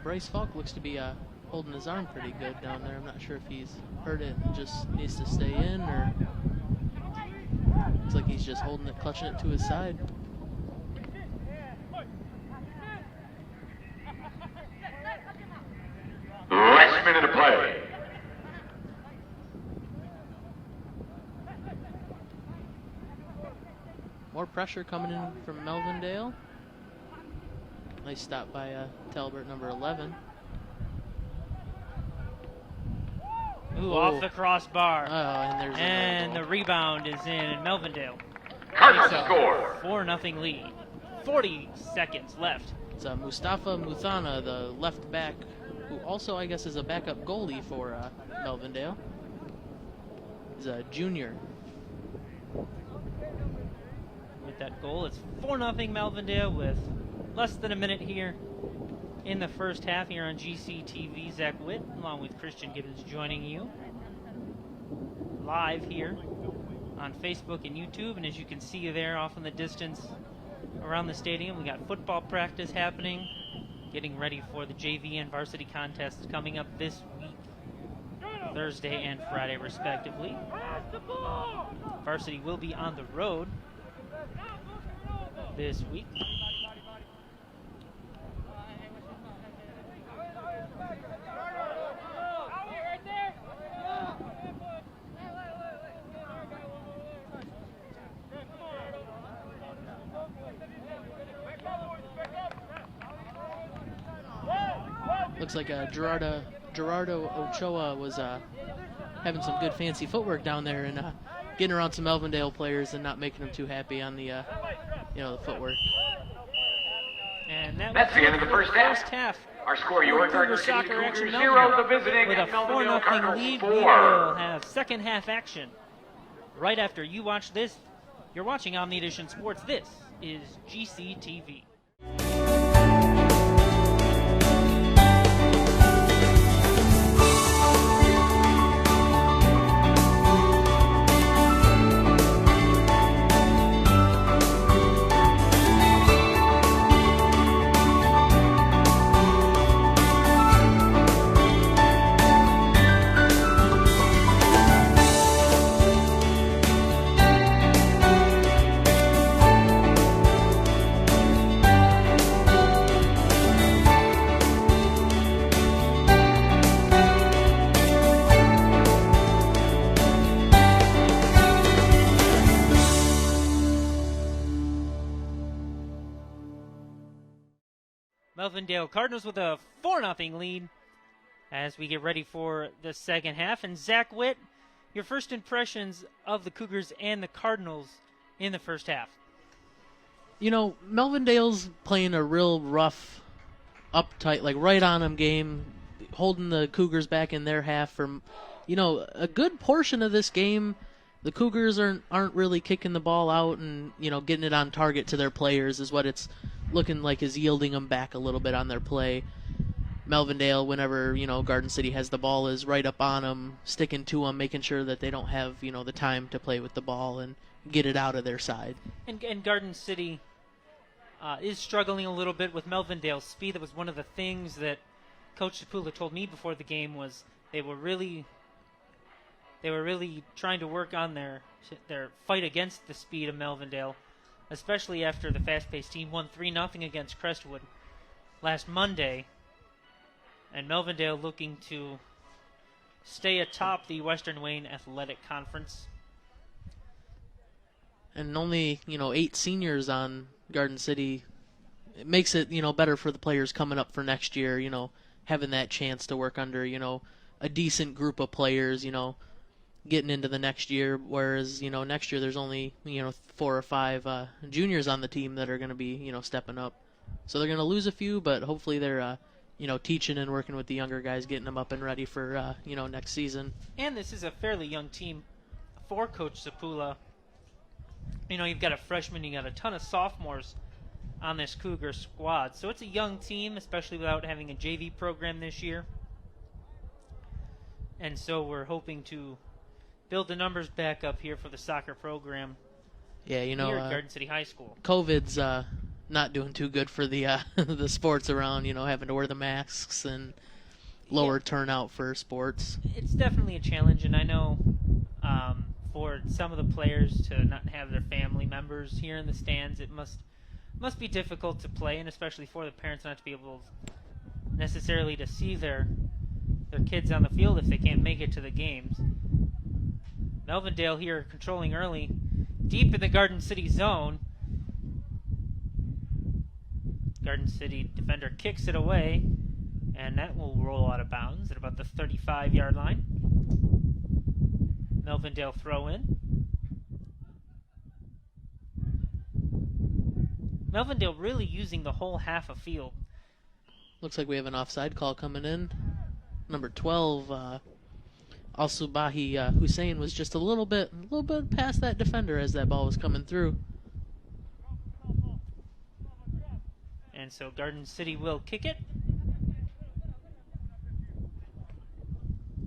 Bryce Falk looks to be holding his arm pretty good down there. I'm not sure if he's hurt it and just needs to stay in, or looks like he's just holding it, clutching it to his side. More pressure coming in from Melvindale. Nice stop by Talbert, number 11. Ooh, off the crossbar. Oh, and there's and the rebound is in, and Melvindale Cardinals takes a score. 4-0 lead. 40 seconds left. It's Mustafa Muthana, the left back, who also, I guess, is a backup goalie for Melvindale. He's a junior. With that goal, it's 4-0 Melvindale with less than a minute here in the first half here on GCTV. Zach Witt, along with Christian Gibbons, joining you live here on Facebook and YouTube. And as you can see there off in the distance around the stadium, we got football practice happening, getting ready for the JV and varsity contests coming up this week, Thursday and Friday respectively. Varsity will be on the road this week. Looks like Gerardo Ochoa was having some good fancy footwork down there and getting around some Melvindale players and not making them too happy on the the footwork. And that's the end of the first half. Our score, your Cougar City Cougars 0, the visiting with a Melvindale 4-0 Cardinals lead. 4. We will have second half action right after you watch this. You're watching Omni Edition Sports. This is GCTV. Melvindale Cardinals with a 4-0 lead as we get ready for the second half. And Zach Witt, your first impressions of the Cougars and the Cardinals in the first half? You know, Melvindale's playing a real rough, uptight, like right on them game, holding the Cougars back in their half for, a good portion of this game. The Cougars aren't really kicking the ball out and, getting it on target to their players is what it's looking like is yielding them back a little bit on their play. Melvindale, whenever, Garden City has the ball, is right up on them, sticking to them, making sure that they don't have, the time to play with the ball and get it out of their side. And Garden City is struggling a little bit with Melvindale's speed. That was one of the things that Coach Sapula told me before the game was they were really trying to work on their fight against the speed of Melvindale, especially after the fast-paced team won 3-0 against Crestwood last Monday. And Melvindale looking to stay atop the Western Wayne Athletic Conference. And only, 8 seniors on Garden City. It makes it, better for the players coming up for next year, having that chance to work under, a decent group of players, getting into the next year, whereas, next year there's only, 4 or 5 juniors on the team that are going to be, stepping up. So they're going to lose a few, but hopefully they're, teaching and working with the younger guys, getting them up and ready for, next season. And this is a fairly young team for Coach Sapula. You've got a freshman, you got a ton of sophomores on this Cougar squad. So it's a young team, especially without having a JV program this year. And so we're hoping to build the numbers back up here for the soccer program. Yeah, here at Garden City High School. COVID's not doing too good for the the sports around, having to wear the masks and lower turnout for sports. It's definitely a challenge, and I know for some of the players to not have their family members here in the stands, it must be difficult to play, and especially for the parents not to be able necessarily to see their kids on the field if they can't make it to the games. Melvindale here controlling early, deep in the Garden City zone. Garden City defender kicks it away, and that will roll out of bounds at about the 35-yard line. Melvindale throw in. Melvindale really using the whole half of field. Looks like we have an offside call coming in. Number 12, Al-Subahi Hussein was just a little bit past that defender as that ball was coming through. And so Garden City will kick it.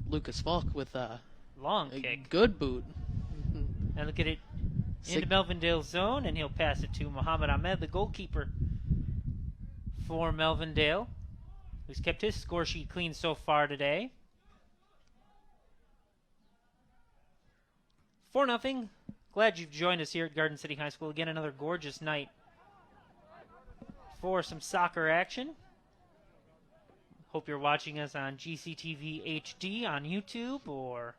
Lucas Falk with a Long kick. good boot. And look at it into Melvindale's zone, and he'll pass it to Muhammad Ahmed, the goalkeeper for Melvindale, who's kept his score sheet clean so far today. 4-0. Glad you've joined us here at Garden City High School. Again, another gorgeous night for some soccer action. Hope you're watching us on GCTV HD on YouTube, or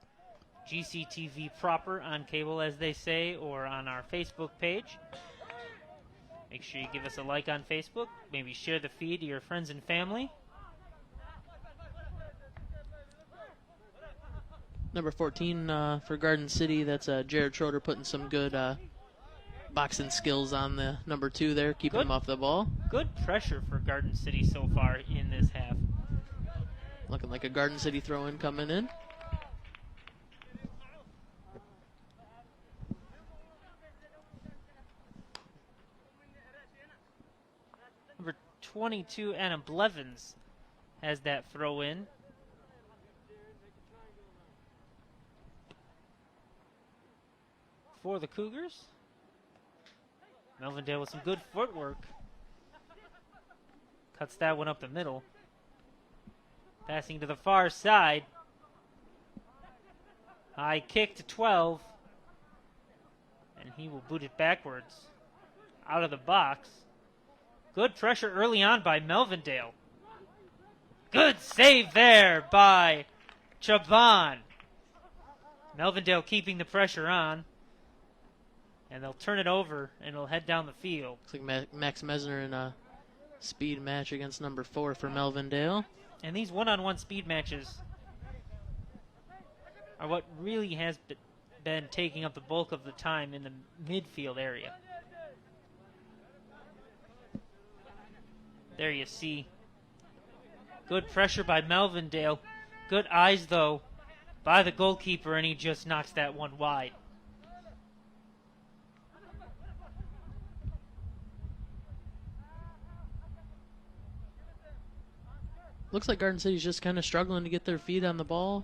GCTV proper on cable, as they say, or on our Facebook page. Make sure you give us a like on Facebook. Maybe share the feed to your friends and family. Number 14 for Garden City, that's Jared Schroeder putting some good boxing skills on the number 2 there, keeping him off the ball. Good pressure for Garden City so far in this half. Looking like a Garden City throw-in coming in. Number 22, Anna Blevins, has that throw-in. For the Cougars. Melvindale with some good footwork. Cuts that one up the middle. Passing to the far side. High kick to 12. And he will boot it backwards. Out of the box. Good pressure early on by Melvindale. Good save there by Chaban. Melvindale keeping the pressure on. And they'll turn it over, and it'll head down the field. Looks like Max Mesner in a speed match against number 4 for Melvindale. And these one-on-one speed matches are what really has been taking up the bulk of the time in the midfield area. There you see. Good pressure by Melvindale. Good eyes, though, by the goalkeeper, and he just knocks that one wide. Looks like Garden City's just kind of struggling to get their feet on the ball.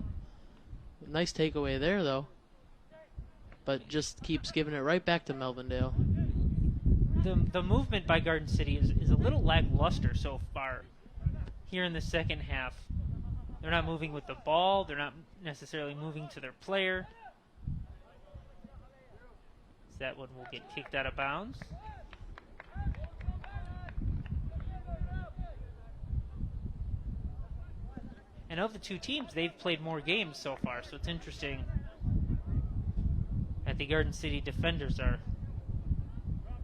Nice takeaway there, though. But just keeps giving it right back to Melvindale. The movement by Garden City is a little lackluster so far here in the second half. They're not moving with the ball. They're not necessarily moving to their player. So that one will get kicked out of bounds. And of the two teams, they've played more games so far, so it's interesting that the Garden City defenders are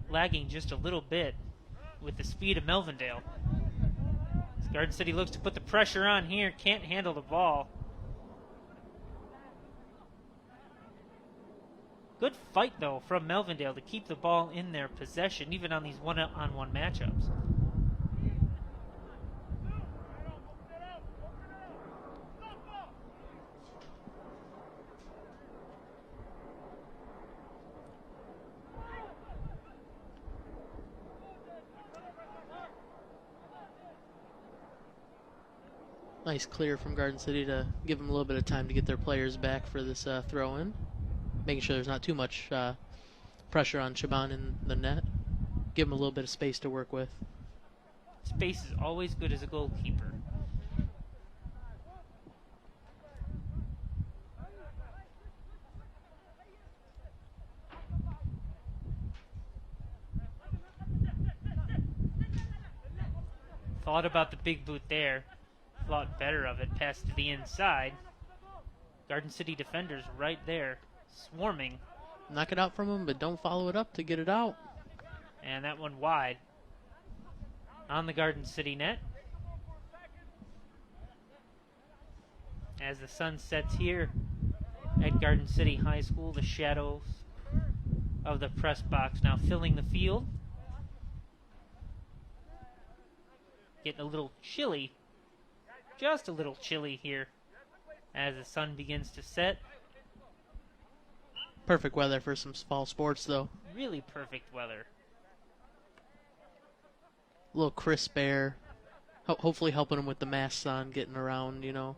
lagging just a little bit with the speed of Melvindale. As Garden City looks to put the pressure on here, can't handle the ball. Good fight, though, from Melvindale to keep the ball in their possession, even on these one-on-one matchups. Nice clear from Garden City to give them a little bit of time to get their players back for this throw-in. Making sure there's not too much pressure on Chaban in the net. Give them a little bit of space to work with. Space is always good as a goalkeeper. Thought about the big boot there. Thought better of it. Passed to the inside. Garden City defenders right there, swarming. Knock it out from them, but don't follow it up to get it out. And that one wide. on the Garden City net. As the sun sets here at Garden City High School, the shadows of the press box now filling the field. Getting a little chilly, just a little chilly here as the sun begins to set. Perfect weather for some fall sports, though. Really perfect weather. A little crisp air. Hopefully helping them with the masks on, getting around, A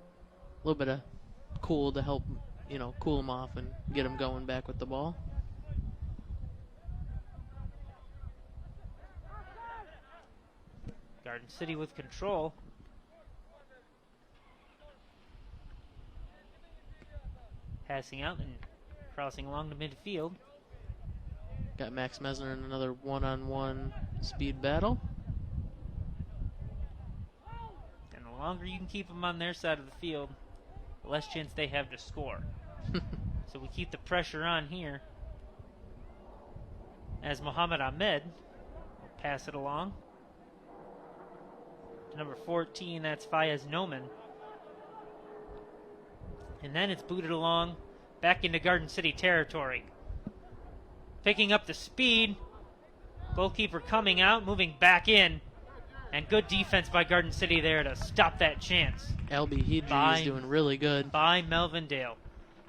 little bit of cool to help, cool them off and get them going back with the ball. Garden City with control. Passing out and crossing along the midfield. Got Max Mesner in another one-on-one speed battle. And the longer you can keep them on their side of the field, the less chance they have to score. So we keep the pressure on here. As Mohammed Ahmed will pass it along. To number 14, that's Fayez Noman. And then it's booted along back into Garden City territory. Picking up the speed. Goalkeeper coming out, moving back in. And good defense by Garden City there to stop that chance. Albie Hidri is doing really good. By Melvindale.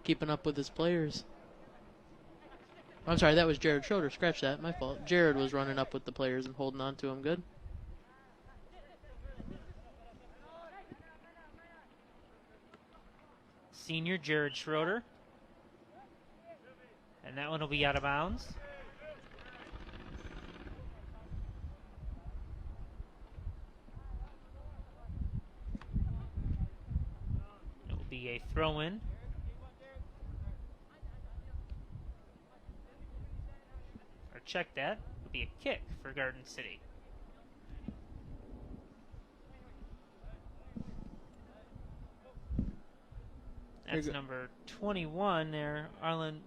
Keeping up with his players. I'm sorry, that was Jared Schroeder. Scratch that, my fault. Jared was running up with the players and holding on to him good. Senior Jared Schroeder. And that one will be out of bounds. It will be a throw-in. Or check that. It will be a kick for Garden City. That's number 21 there, Arlen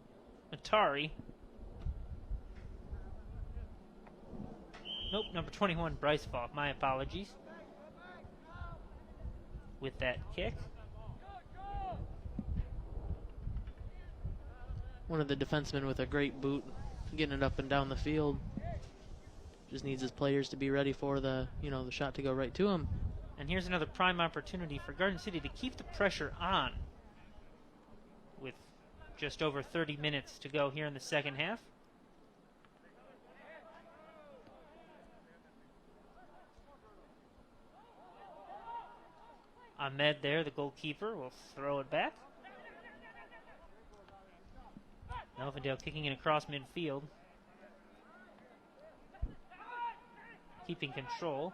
Atari. Nope, number 21, Bryce Falk. My apologies. With that kick. One of the defensemen with a great boot, getting it up and down the field. Just needs his players to be ready for the shot to go right to him. And here's another prime opportunity for Garden City to keep the pressure on. With just over 30 minutes to go here in the second half. Ahmed there, the goalkeeper, will throw it back. Melvindale kicking it across midfield. Keeping control.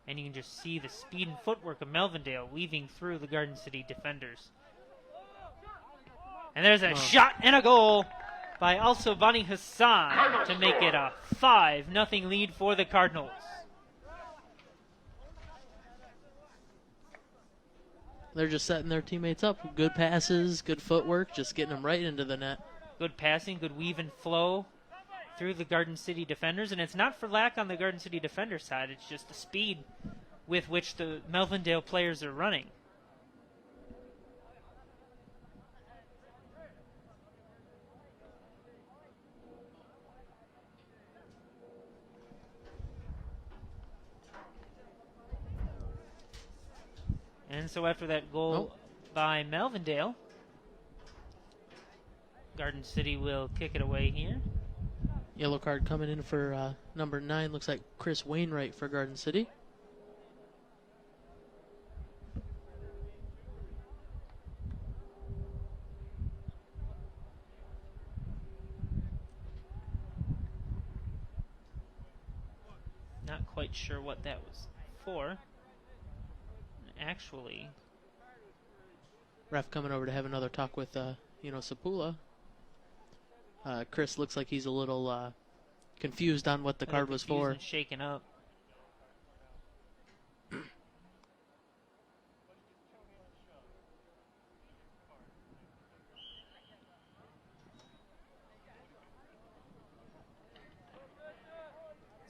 And you can just see the speed and footwork of Melvindale weaving through the Garden City defenders. And there's a shot and a goal by also Bani Hassan to make it a 5-0 lead for the Cardinals. They're just setting their teammates up. Good passes, good footwork, just getting them right into the net. Good passing, good weave and flow through the Garden City defenders, and it's not for lack on the Garden City defender side, it's just the speed with which the Melvindale players are running. And so after that goal by Melvindale, Garden City will kick it away here. Yellow card coming in for number 9. Looks like Chris Wainwright for Garden City. Not quite sure what that was for. Actually, ref coming over to have another talk with Sapula. Chris looks like he's a little confused on what the card was for. And shaken up.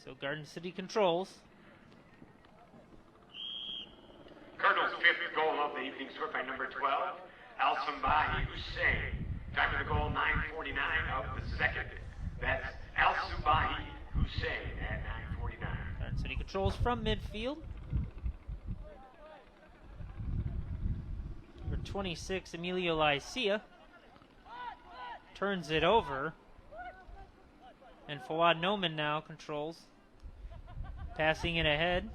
So Garden City controls. Cardinals' fifth goal of the evening scored by number 12, Al-Sambahi Hussein. Time of the goal, 9:49 of the second. That's Al-Sambahi Hussein at 9:49. Garden City controls from midfield. Number 26, Emilio Lycia, turns it over. And Fawad Noman now controls. Passing it ahead.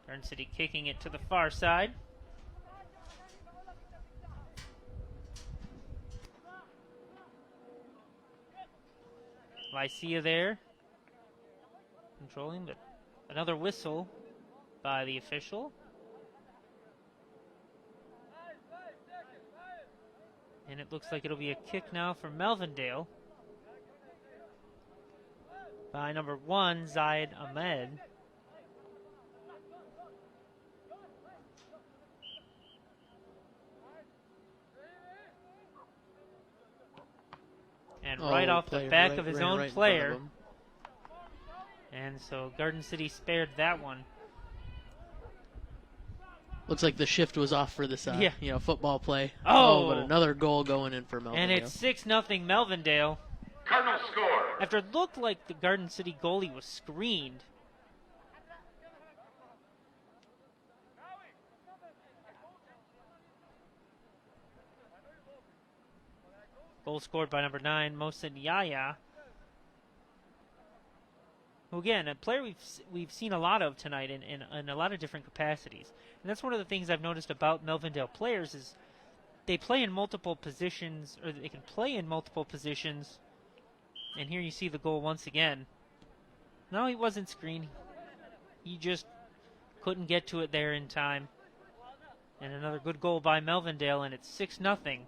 Garden City kicking it to the far side. Lycia there. Controlling, but another whistle by the official. And it looks like it'll be a kick now for Melvindale by number 1, Zayed Ahmed. And right off the back of his own player. And so Garden City spared that one. Looks like the shift was off for this football play. Oh, but another goal going in for Melvindale. And it's 6-0 Melvindale. Cardinals score. After it looked like the Garden City goalie was screened. Goal scored by number 9, Mohsen Yahya. Who, again, a player we've seen a lot of tonight in a lot of different capacities. And that's one of the things I've noticed about Melvindale players is they play in multiple positions, or they can play in multiple positions. And here you see the goal once again. No, he wasn't screened. He just couldn't get to it there in time. And another good goal by Melvindale, and it's 6-0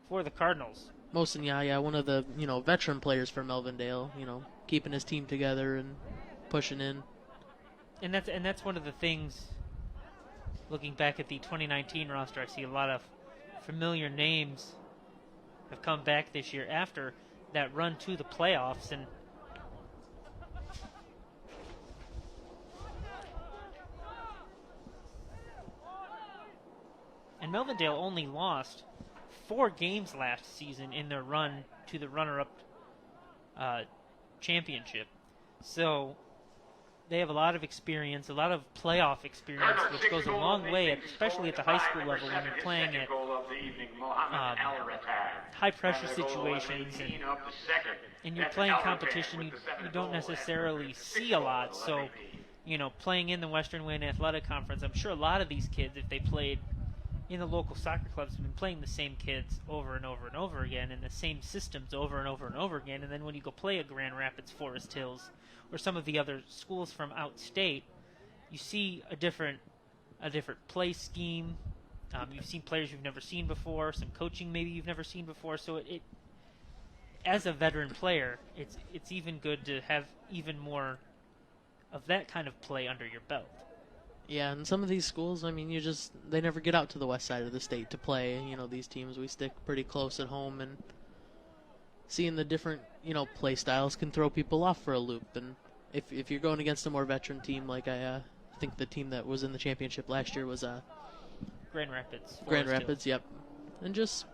for the Cardinals. Mohsen Yahya, one of the veteran players for Melvindale, keeping his team together and pushing in. And that's one of the things. Looking back at the 2019 roster, I see a lot of familiar names have come back this year after that run to the playoffs, and Melvindale only lost 4 games last season in their run to the runner-up championship. So they have a lot of experience, a lot of playoff experience, which goes a long way, especially at the high school level when you're playing at high-pressure situations and you're playing competition you don't necessarily see a lot. So, playing in the Western Wayne Athletic Conference, I'm sure a lot of these kids, if they played in the local soccer clubs, have been playing the same kids over and over and over again in the same systems over and over and over again. And then when you go play at Grand Rapids, Forest Hills, or some of the other schools from outstate, you see a different play scheme. You've seen players you've never seen before, some coaching maybe you've never seen before. So it as a veteran player, it's even good to have even more of that kind of play under your belt. Yeah, and some of these schools, they never get out to the west side of the state to play. These teams, we stick pretty close at home, and seeing the different, play styles can throw people off for a loop. And if you're going against a more veteran team, like I think the team that was in the championship last year was Grand Rapids. Grand Rapids, yep. And just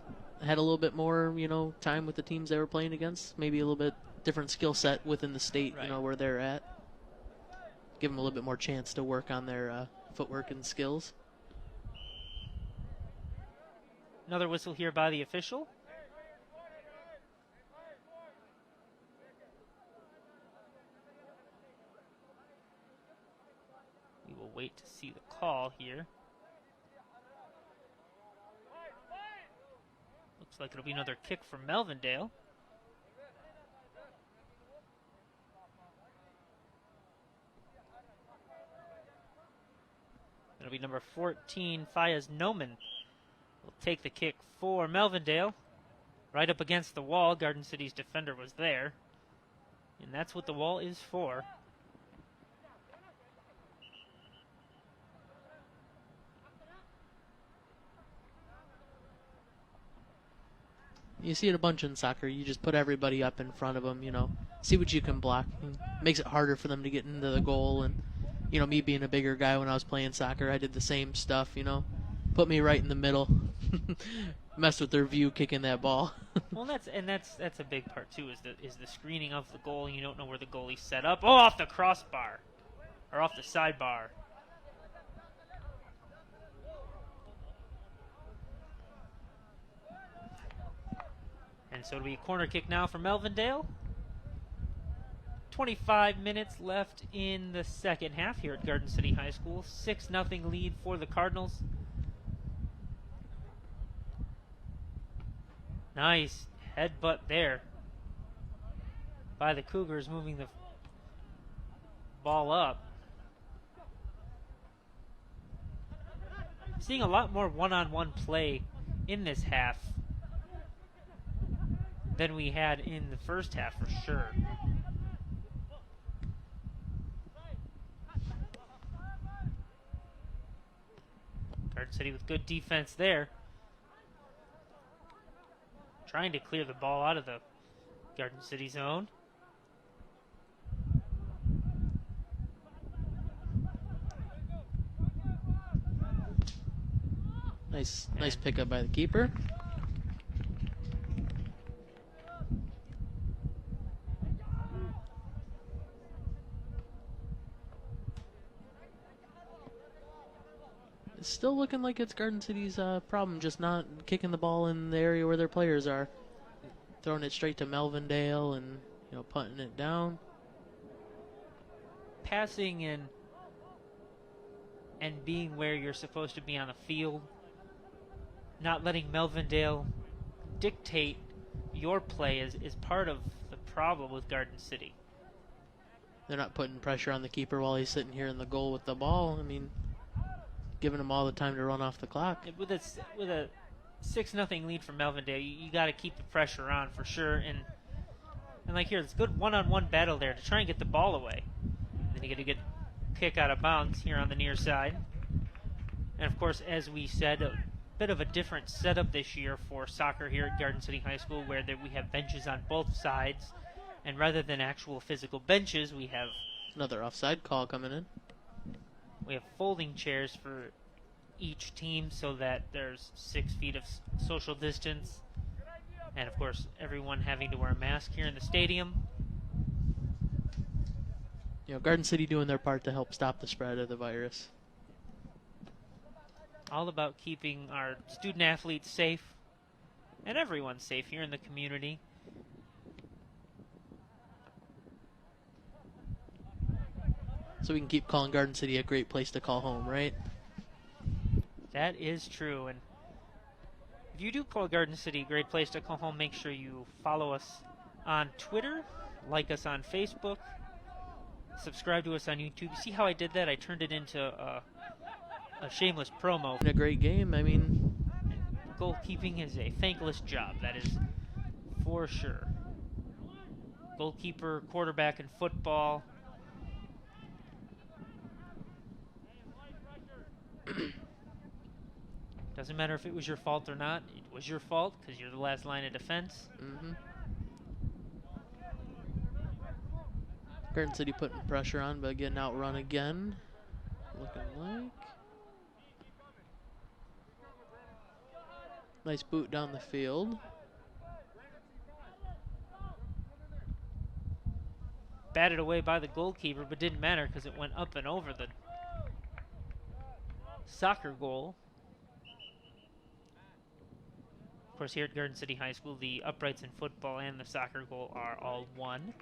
had a little bit more, time with the teams they were playing against. Maybe a little bit different skill set within the state, right. Where they're at. Give them a little bit more chance to work on their footwork and skills. Another whistle here by the official. We will wait to see the call here. Looks like it'll be another kick from Melvindale. It'll be number 14, Fayez Noman, will take the kick for Melvindale. Right up against the wall. Garden City's defender was there. And that's what the wall is for. You see it a bunch in soccer. You just put everybody up in front of them, see what you can block. Makes it harder for them to get into the goal. And me being a bigger guy when I was playing soccer, I did the same stuff. Put me right in the middle, messed with their view kicking that ball. Well, that's a big part too. Is the screening of the goal? You don't know where the goalie's set up. Oh, off the crossbar, or off the sidebar. And so it'll be a corner kick now for Melvindale. 25 minutes left in the second half here at Garden City High School. 6-0 lead for the Cardinals. Nice headbutt there by the Cougars, moving the ball up. Seeing a lot more one-on-one play in this half than we had in the first half for sure. Garden City with good defense there. Trying to clear the ball out of the Garden City zone. Nice pickup by the keeper. It's still looking like it's Garden City's problem, just not kicking the ball in the area where their players are. Throwing it straight to Melvindale and punting it down. Passing and being where you're supposed to be on the field. Not letting Melvindale dictate your play is part of the problem with Garden City. They're not putting pressure on the keeper while he's sitting here in the goal with the ball. I mean, giving him all the time to run off the clock. With a 6-0 lead for Melvindale, you got to keep the pressure on for sure. And like here, it's a good one-on-one battle there to try and get the ball away. Then you get a good kick out of bounds here on the near side. And of course, as we said, a bit of a different setup this year for soccer here at Garden City High School, where we have benches on both sides. And rather than actual physical benches, we have another offside call coming in. We have folding chairs for each team so that there's 6 feet of social distance. And of course, everyone having to wear a mask here in the stadium. Garden City doing their part to help stop the spread of the virus. All about keeping our student athletes safe and everyone safe here in the community. So we can keep calling Garden City a great place to call home, right? That is true. And if you do call Garden City a great place to call home, make sure you follow us on Twitter, like us on Facebook, subscribe to us on YouTube. See how I did that? I turned it into a shameless promo. In a great game, I mean. Goalkeeping is a thankless job, that is for sure. Goalkeeper, quarterback in football. Doesn't matter if it was your fault or not. It was your fault because you're the last line of defense. Mm-hmm. Garden City putting pressure on, but getting outrun again. Looking like. Nice boot down the field. Batted away by the goalkeeper, but didn't matter because it went up and over the soccer goal. Of course, here at Garden City High School, the uprights in football and the soccer goal are all one.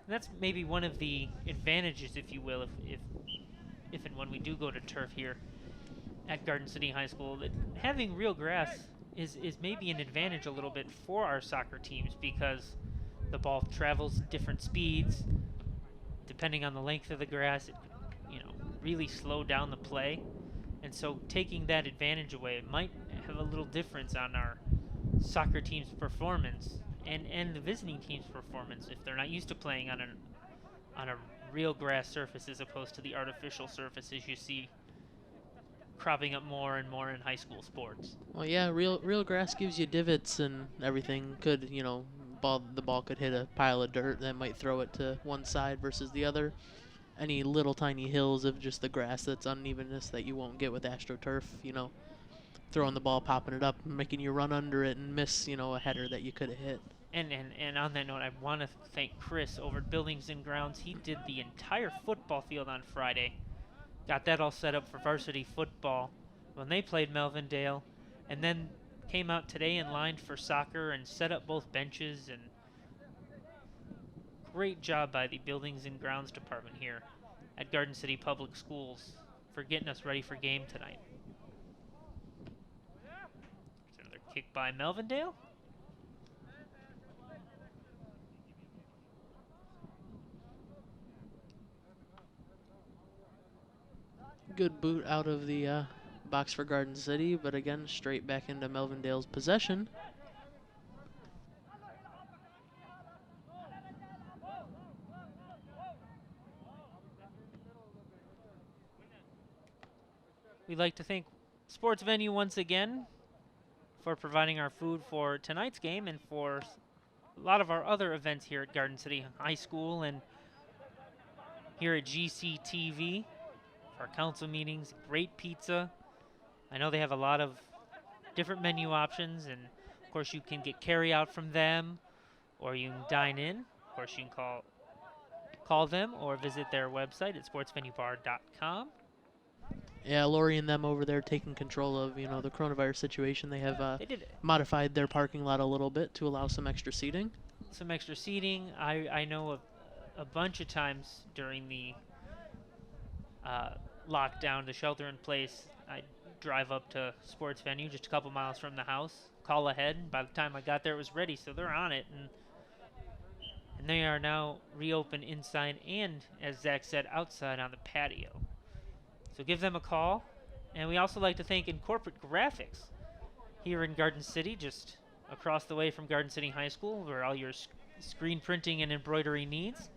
And that's maybe one of the advantages, if you will, if and when we do go to turf here at Garden City High School, that having real grass is maybe an advantage a little bit for our soccer teams, because the ball travels different speeds. Depending on the length of the grass, it could, really slow down the play. And so taking that advantage away, it might have a little difference on our soccer team's performance and the visiting team's performance if they're not used to playing on a real grass surface as opposed to the artificial surfaces you see cropping up more and more in high school sports. Well, yeah, real grass gives you divots and everything. Could, the ball could hit a pile of dirt that might throw it to one side versus the other. Any little tiny hills of just the grass that's unevenness that you won't get with AstroTurf, throwing the ball, popping it up, making you run under it and miss, a header that you could have hit. And on that note, I want to thank Chris over at Buildings and Grounds. He did the entire football field on Friday. Got that all set up for varsity football when they played Melvindale, and then came out today and lined for soccer and set up both benches. And great job by the Buildings and Grounds department here at Garden City Public Schools for getting us ready for game tonight. There's another kick by Melvindale. Good boot out of the box for Garden City, but again, straight back into Melvindale's possession. We'd like to thank Sports Venue once again for providing our food for tonight's game and for a lot of our other events here at Garden City High School and here at GCTV. Our council meetings, great pizza. I know they have a lot of different menu options, and of course you can get carry out from them, or you can dine in. Of course you can call them or visit their website at sportsvenuebar.com. Yeah, Lori and them over there taking control of, the coronavirus situation. They have They did modified their parking lot a little bit to allow some extra seating. some extra seating. I know a bunch of times during the lockdown, the shelter in place, I drive up to Sports Venue just a couple miles from the house, call ahead, and by the time I got there it was ready, so they're on it, and they are now reopened inside and, as Zach said, outside on the patio. So give them a call. And we also like to thank Incorporate Graphics here in Garden City, just across the way from Garden City High School, where all your screen printing and embroidery needs.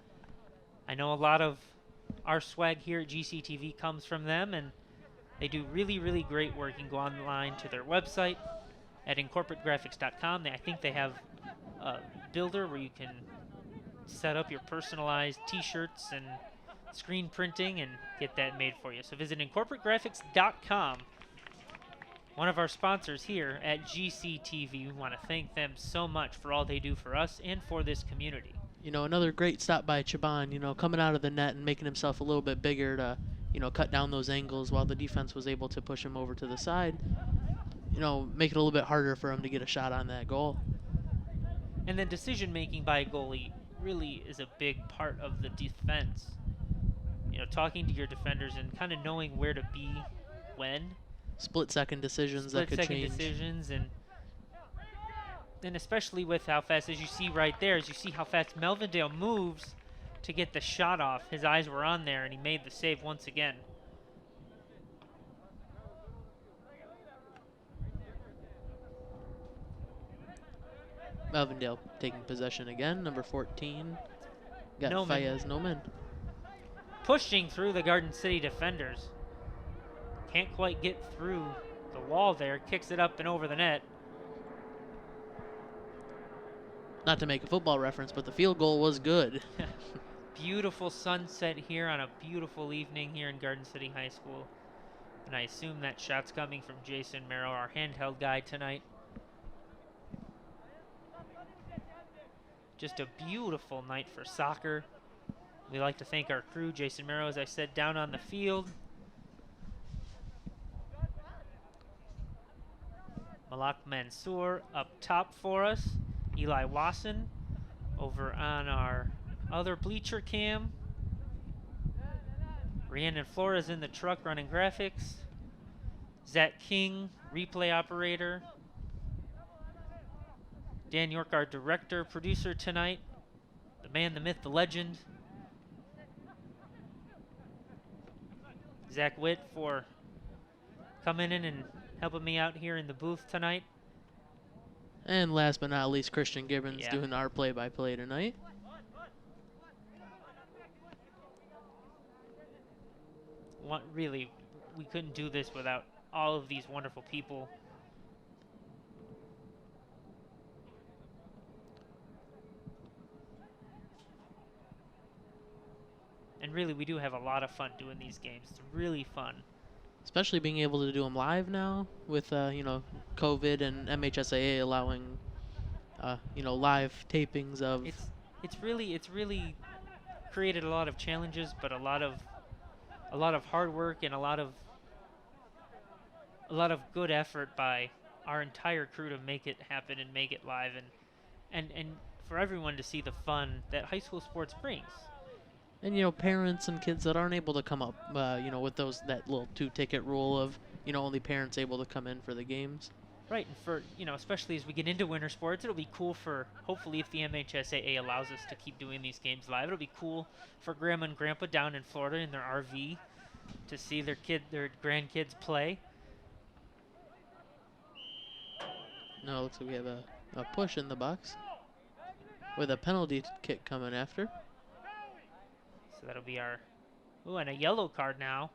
I know a lot of our swag here at GCTV comes from them, and they do really, really great work. You can go online to their website at incorporategraphics.com. I think they have a builder where you can set up your personalized t-shirts and screen printing and get that made for you. So visit incorporategraphics.com. One of our sponsors here at GCTV. We want to thank them so much for all they do for us and for this community. Another great stop by Chaban, coming out of the net and making himself a little bit bigger to, cut down those angles while the defense was able to push him over to the side. Make it a little bit harder for him to get a shot on that goal. And then decision making by a goalie really is a big part of the defense. Talking to your defenders and kind of knowing where to be when. Split-second decisions that could change. Split-second decisions, and especially with how fast, as you see right there, as you see how fast Melvindale moves to get the shot off. His eyes were on there, and he made the save once again. Melvindale taking possession again, number 14. Got Noman. Fayez Noman. Pushing through the Garden City defenders. Can't quite get through the wall there. Kicks it up and over the net. Not to make a football reference, but the field goal was good. Beautiful sunset here on a beautiful evening here in Garden City High School. And I assume that shot's coming from Jason Merrill, our handheld guy tonight. Just a beautiful night for soccer. We like to thank our crew, Jason Merrill, as I said, down on the field. Malak Mansour up top for us. Eli Wasson over on our other bleacher cam. Rhiannon Flores in the truck running graphics. Zach King, replay operator. Dan York, our director, producer tonight. The man, the myth, the legend. Zach Witt for coming in and helping me out here in the booth tonight. And last but not least, Christian Gibbons doing our play-by-play tonight. Really, we couldn't do this without all of these wonderful people. And really, we do have a lot of fun doing these games. It's really fun. Especially being able to do them live now with, you know, COVID and MHSAA allowing, you know, live tapings of. It's really created a lot of challenges, but a lot of hard work and a lot of good effort by our entire crew to make it happen and make it live, and for everyone to see the fun that high school sports brings. And, you know, parents and kids that aren't able to come up, you know, with that little 2-ticket rule of, you know, only parents able to come in for the games. Right, and for, you know, especially as we get into winter sports, it'll be cool for, hopefully if the MHSAA allows us to keep doing these games live, it'll be cool for grandma and grandpa down in Florida in their RV to see their grandkids play. No, it looks like we have a push in the box with a penalty kick coming after. So that'll be our... Ooh, and a yellow card now.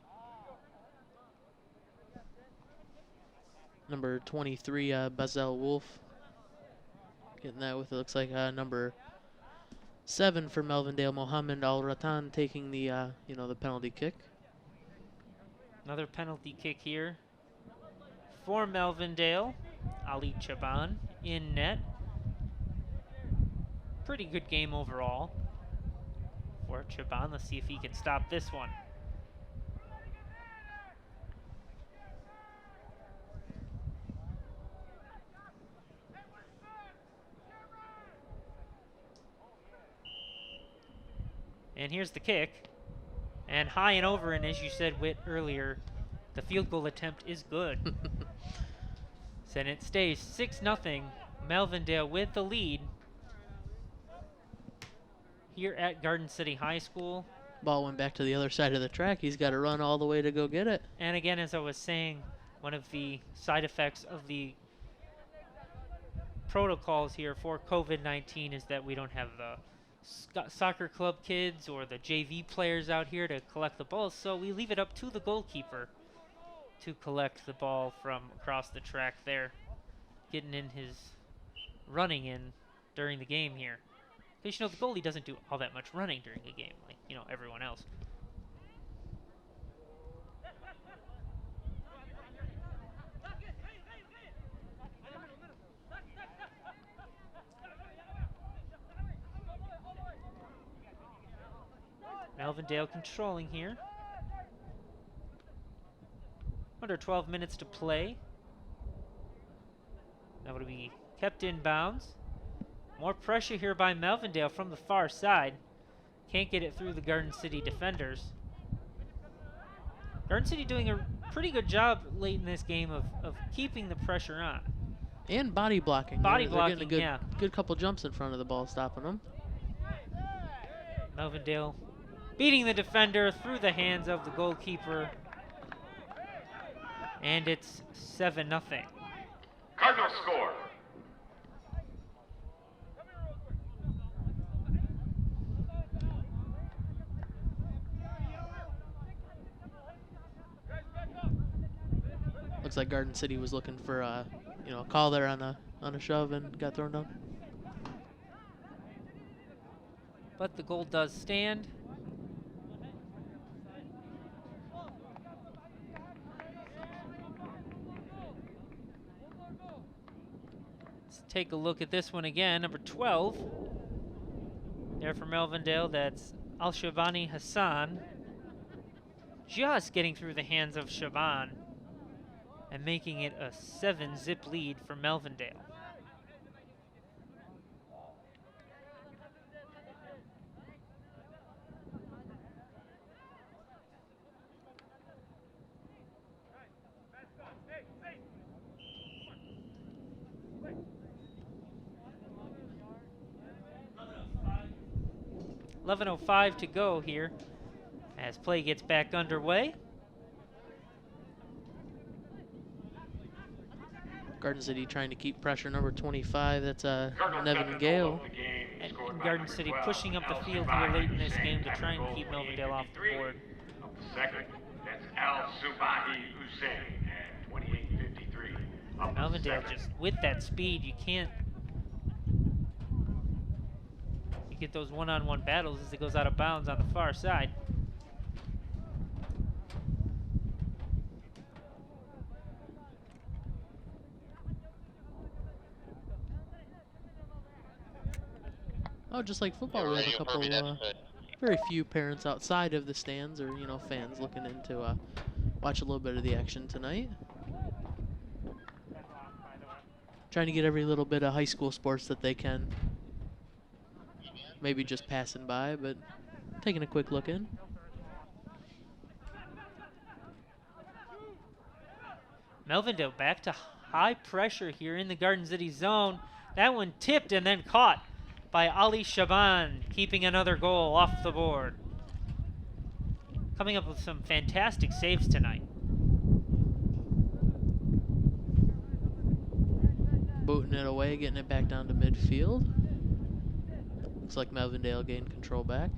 Number 23, Bazel Wolf. Getting that with, it looks like, number 7 for Melvindale, Mohammed Al-Ratan, taking the, you know, the penalty kick. Another penalty kick here for Melvindale. Ali Chaban in net. Pretty good game overall for Chaban. Let's see if he can stop this one. And here's the kick. And high and over, and as you said, Whit, earlier, the field goal attempt is good. So it stays 6-0. Melvindale with the lead here at Garden City High School. Ball went back to the other side of the track. He's got to run all the way to go get it. And again, as I was saying, one of the side effects of the protocols here for COVID-19 is that we don't have the soccer club kids or the JV players out here to collect the balls, so we leave it up to the goalkeeper to collect the ball from across the track there, getting in his running in during the game here. Because, you know, the goalie doesn't do all that much running during a game like, you know, everyone else. Melvindale controlling here. Under 12 minutes to play. That would be kept in bounds. More pressure here by Melvindale from the far side. Can't get it through the Garden City defenders. Garden City doing a pretty good job late in this game of keeping the pressure on. And body blocking. Blocking, getting a good, yeah. Good couple jumps in front of the ball, stopping them. Melvindale beating the defender through the hands of the goalkeeper. And it's 7-0. Cardinal score. Looks like Garden City was looking for you know, a call there on a shove and got thrown down. But the goal does stand. Let's take a look at this one again. Number 12. There for Melvindale, that's Al-Shabani Hassan. Just getting through the hands of Shaban and making it a 7-zip lead for Melvindale. .11:05 to go here as play gets back underway. Garden City trying to keep pressure. Number 25, that's Cardinals Nevin got the Gale. goal of the game, And scored by Garden number City 12, pushing up the Al field Subahi here late in this Hussein. game to Got try the and goal keep for the Melvindale off the 53. board. Of the second, that's Al Subahi Hussein. And 28-53. Melvindale just with that speed, you can't. You get those one-on-one battles as it goes out of bounds on the far side. Oh, just like football, we have a couple, very few parents outside of the stands or, fans looking in to watch a little bit of the action tonight. Trying to get every little bit of high school sports that they can. Maybe just passing by, but taking a quick look in. Melvindale back to high pressure here in the Garden City zone. That one tipped and then caught by Ali Shaban, keeping another goal off the board. Coming up with some fantastic saves tonight. Booting it away, getting it back down to midfield. Looks like Melvindale gained control back.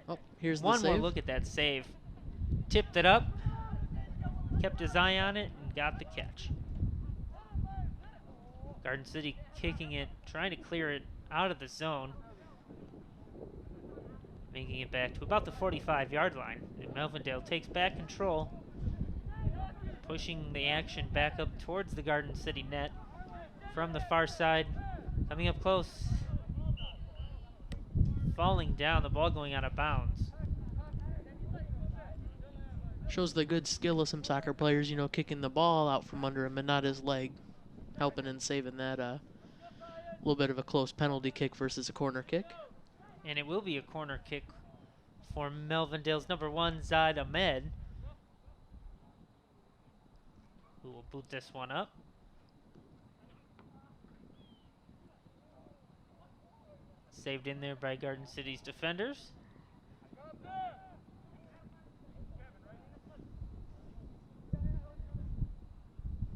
Oh, here's the save. One more look at that save. Tipped it up, kept his eye on it, and got the catch. Garden City kicking it, trying to clear it out of the zone. Making it back to about the 45-yard line. And Melvindale takes back control, pushing the action back up towards the Garden City net from the far side. Coming up close. Falling down, the ball going out of bounds. Shows the good skill of some soccer players, kicking the ball out from under him and not his leg. Helping and saving that little bit of a close penalty kick versus a corner kick. And it will be a corner kick for Melvindale's number 1, Zaid Ahmed, who will boot this one up. Saved in there by Garden City's defenders.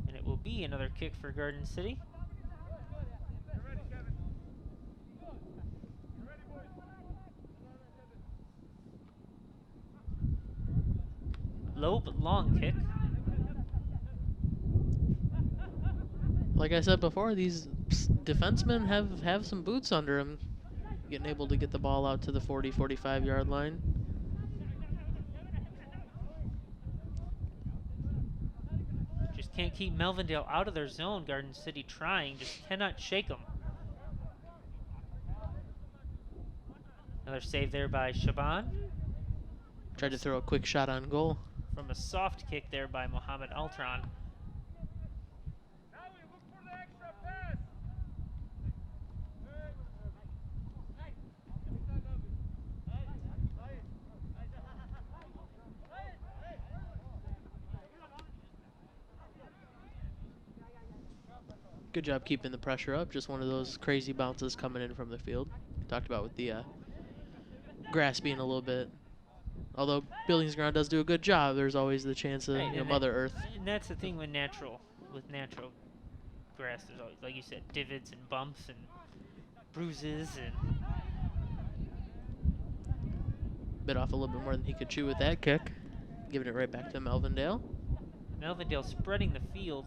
And it will be another kick for Garden City. Low but long kick. Like I said before, these defensemen have some boots under them, getting able to get the ball out to the 40, 45-yard line. Just can't keep Melvindale out of their zone. Garden City trying, just cannot shake them. Another save there by Shaban. Tried to throw a quick shot on goal. From a soft kick there by Mohammed Altran. Good job keeping the pressure up. Just one of those crazy bounces coming in from the field. Talked about with the grass being a little bit. Although Buildings Ground does do a good job, there's always the chance of Mother Earth. And that's the thing with natural grass. There's always, like you said, divots and bumps and bruises and. Bit off a little bit more than he could chew with that kick. Giving it right back to Melvindale. Melvindale spreading the field.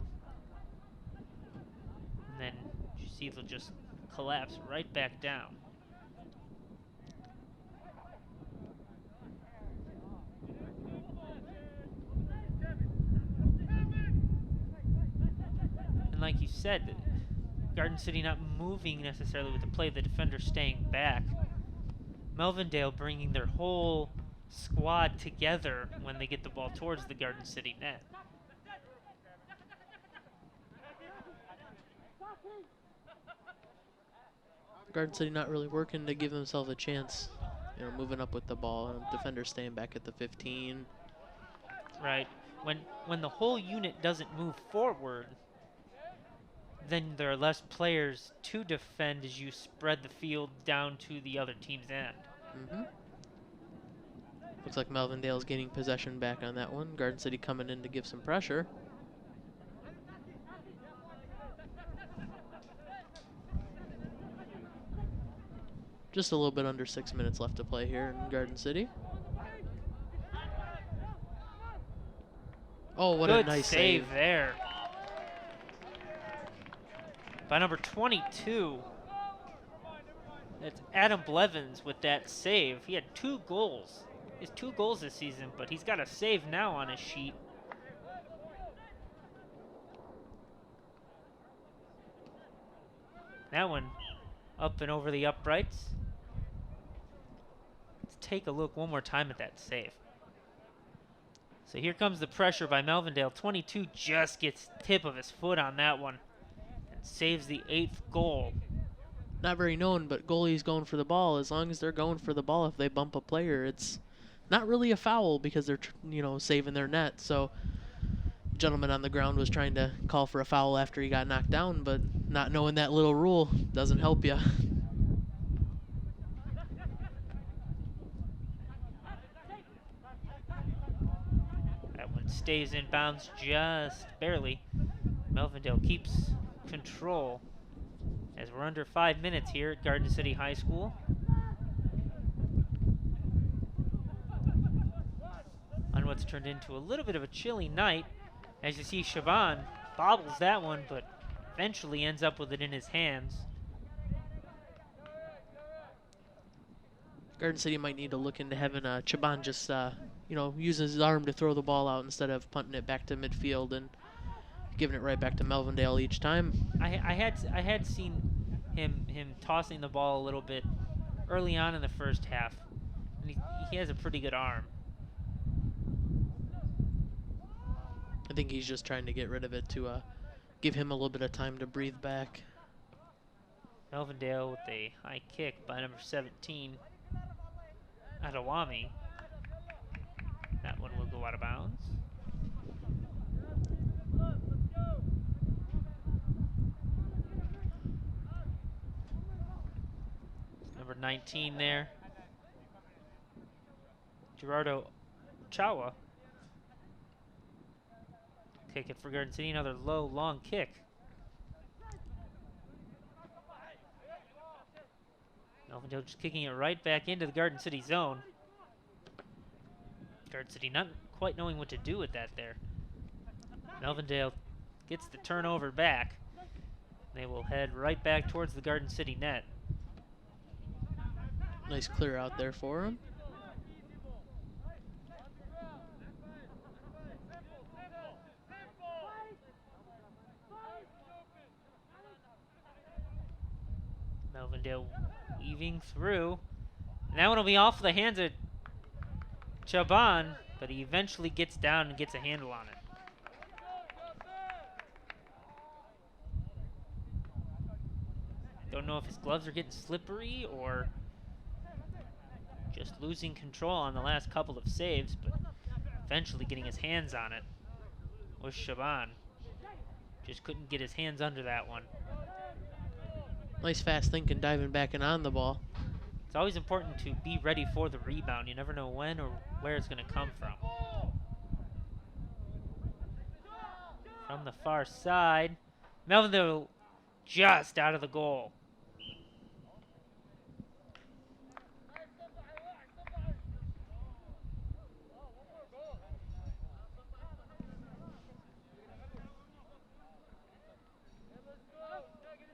And then you see they'll just collapse right back down. And like you said, Garden City not moving necessarily with the play, the defender staying back. Melvindale bringing their whole squad together when they get the ball towards the Garden City net. Garden City not really working to give themselves a chance. Moving up with the ball, and defender staying back at the 15. Right. When the whole unit doesn't move forward, then there are less players to defend as you spread the field down to the other team's end. Mm-hmm. Looks like Melvindale's gaining possession back on that one. Garden City coming in to give some pressure. Just a little bit under 6 minutes left to play here in Garden City. Oh, what Good a nice save there by number 22. That's Adam Blevins with that save. He had 2 goals. He has 2 goals this season, but he's got a save now on his sheet. That one up and over the uprights. Let's take a look one more time at that save. So here comes the pressure by Melvindale. 22 just gets tip of his foot on that one and saves the 8th goal. Not very known, but goalies going for the ball. As long as they're going for the ball, if they bump a player, it's not really a foul because they're, saving their net. So, gentleman on the ground was trying to call for a foul after he got knocked down, but not knowing that little rule doesn't help you. That one stays in bounds just barely. Melvindale keeps control as we're under 5 minutes here at Garden City High School. On what's turned into a little bit of a chilly night. As you see, Shaban bobbles that one, but eventually ends up with it in his hands. Garden City might need to look into having Chaban just, use his arm to throw the ball out instead of punting it back to midfield and giving it right back to Melvindale each time. I had seen him tossing the ball a little bit early on in the first half, and he has a pretty good arm. I think he's just trying to get rid of it to give him a little bit of time to breathe back. Melvindale with a high kick by number 17, Adewami. That one will go out of bounds. Number 19 there, Gerardo Chawa. Kick it for Garden City, another low, long kick. Melvindale just kicking it right back into the Garden City zone. Garden City not quite knowing what to do with that there. Melvindale gets the turnover back. They will head right back towards the Garden City net. Nice clear out there for him. Melvindale weaving through. And that one will be off the hands of Chaban, but he eventually gets down and gets a handle on it. Don't know if his gloves are getting slippery or just losing control on the last couple of saves, but eventually getting his hands on it was Shaban. Just couldn't get his hands under that one. Nice fast thinking, diving back and on the ball. It's always important to be ready for the rebound. You never know when or where it's going to come from. From the far side, Melvindale just out of the goal.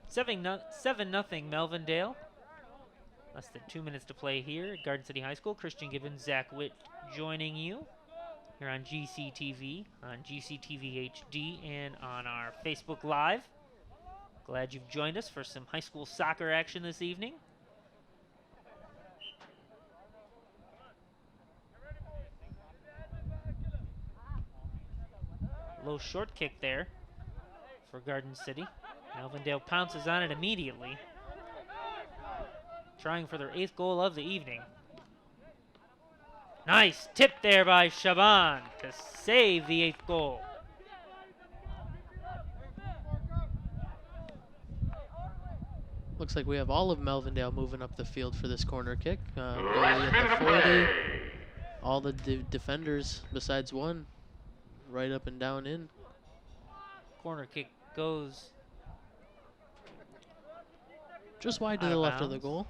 Seven nothing Melvindale. Less than 2 minutes to play here at Garden City High School. Christian Gibbons, Zach Witt joining you here on GCTV, on GCTV HD, and on our Facebook Live. Glad you've joined us for some high school soccer action this evening. Low short kick there for Garden City. Melvindale pounces on it immediately, trying for their 8th goal of the evening. Nice tip there by Shaban to save the 8th goal. Looks like we have all of Melvindale moving up the field for this corner kick. Goalie at the 40. All the defenders besides one right up and down in. Corner kick goes just wide to the left of the goal.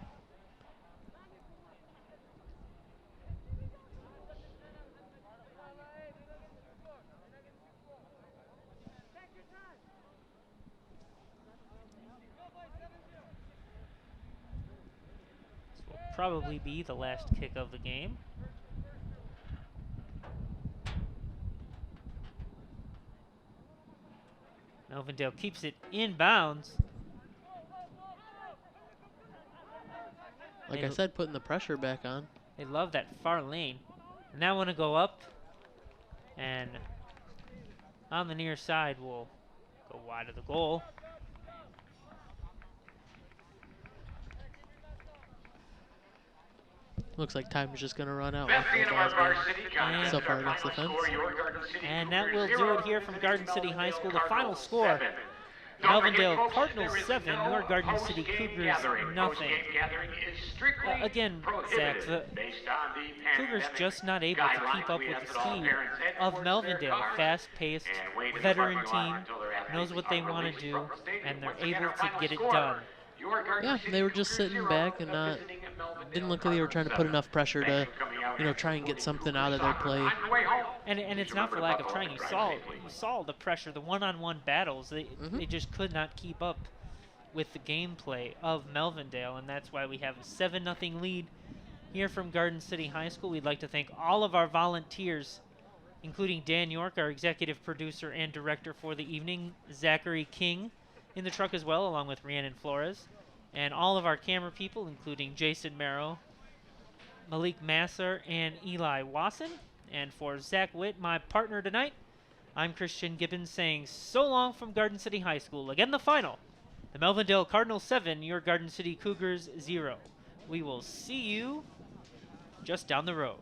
probably be the last kick of the game. Melvindale keeps it in bounds. Like I said, putting the pressure back on. They love that far lane. And now want to go up. And on the near side will go wide of the goal. Looks like time is just going to run out. And So far against the fence. And that will do it here from Garden City High School. The final score, Melvindale Cardinals 7, your Garden City Cougars nothing. Again, Zach, the Cougars just not able to keep up with the speed of Melvindale. Fast-paced, veteran team, knows what they want to do, and they're able to get it done. Yeah, they were just sitting back and didn't look like they were trying to put enough pressure to, try and get something out of their play. And it's not for lack of trying. You saw the pressure, the one-on-one battles. They just could not keep up with the gameplay of Melvindale, and that's why we have a 7-0 lead here from Garden City High School. We'd like to thank all of our volunteers, including Dan York, our executive producer and director for the evening, Zachary King in the truck as well, along with Rhiannon Flores, and all of our camera people, including Jason Merrow, Malik Masser, and Eli Wasson. And for Zach Witt, my partner tonight, I'm Christian Gibbons saying so long from Garden City High School. Again, the final, the Melvindale Cardinals 7, your Garden City Cougars 0. We will see you just down the road.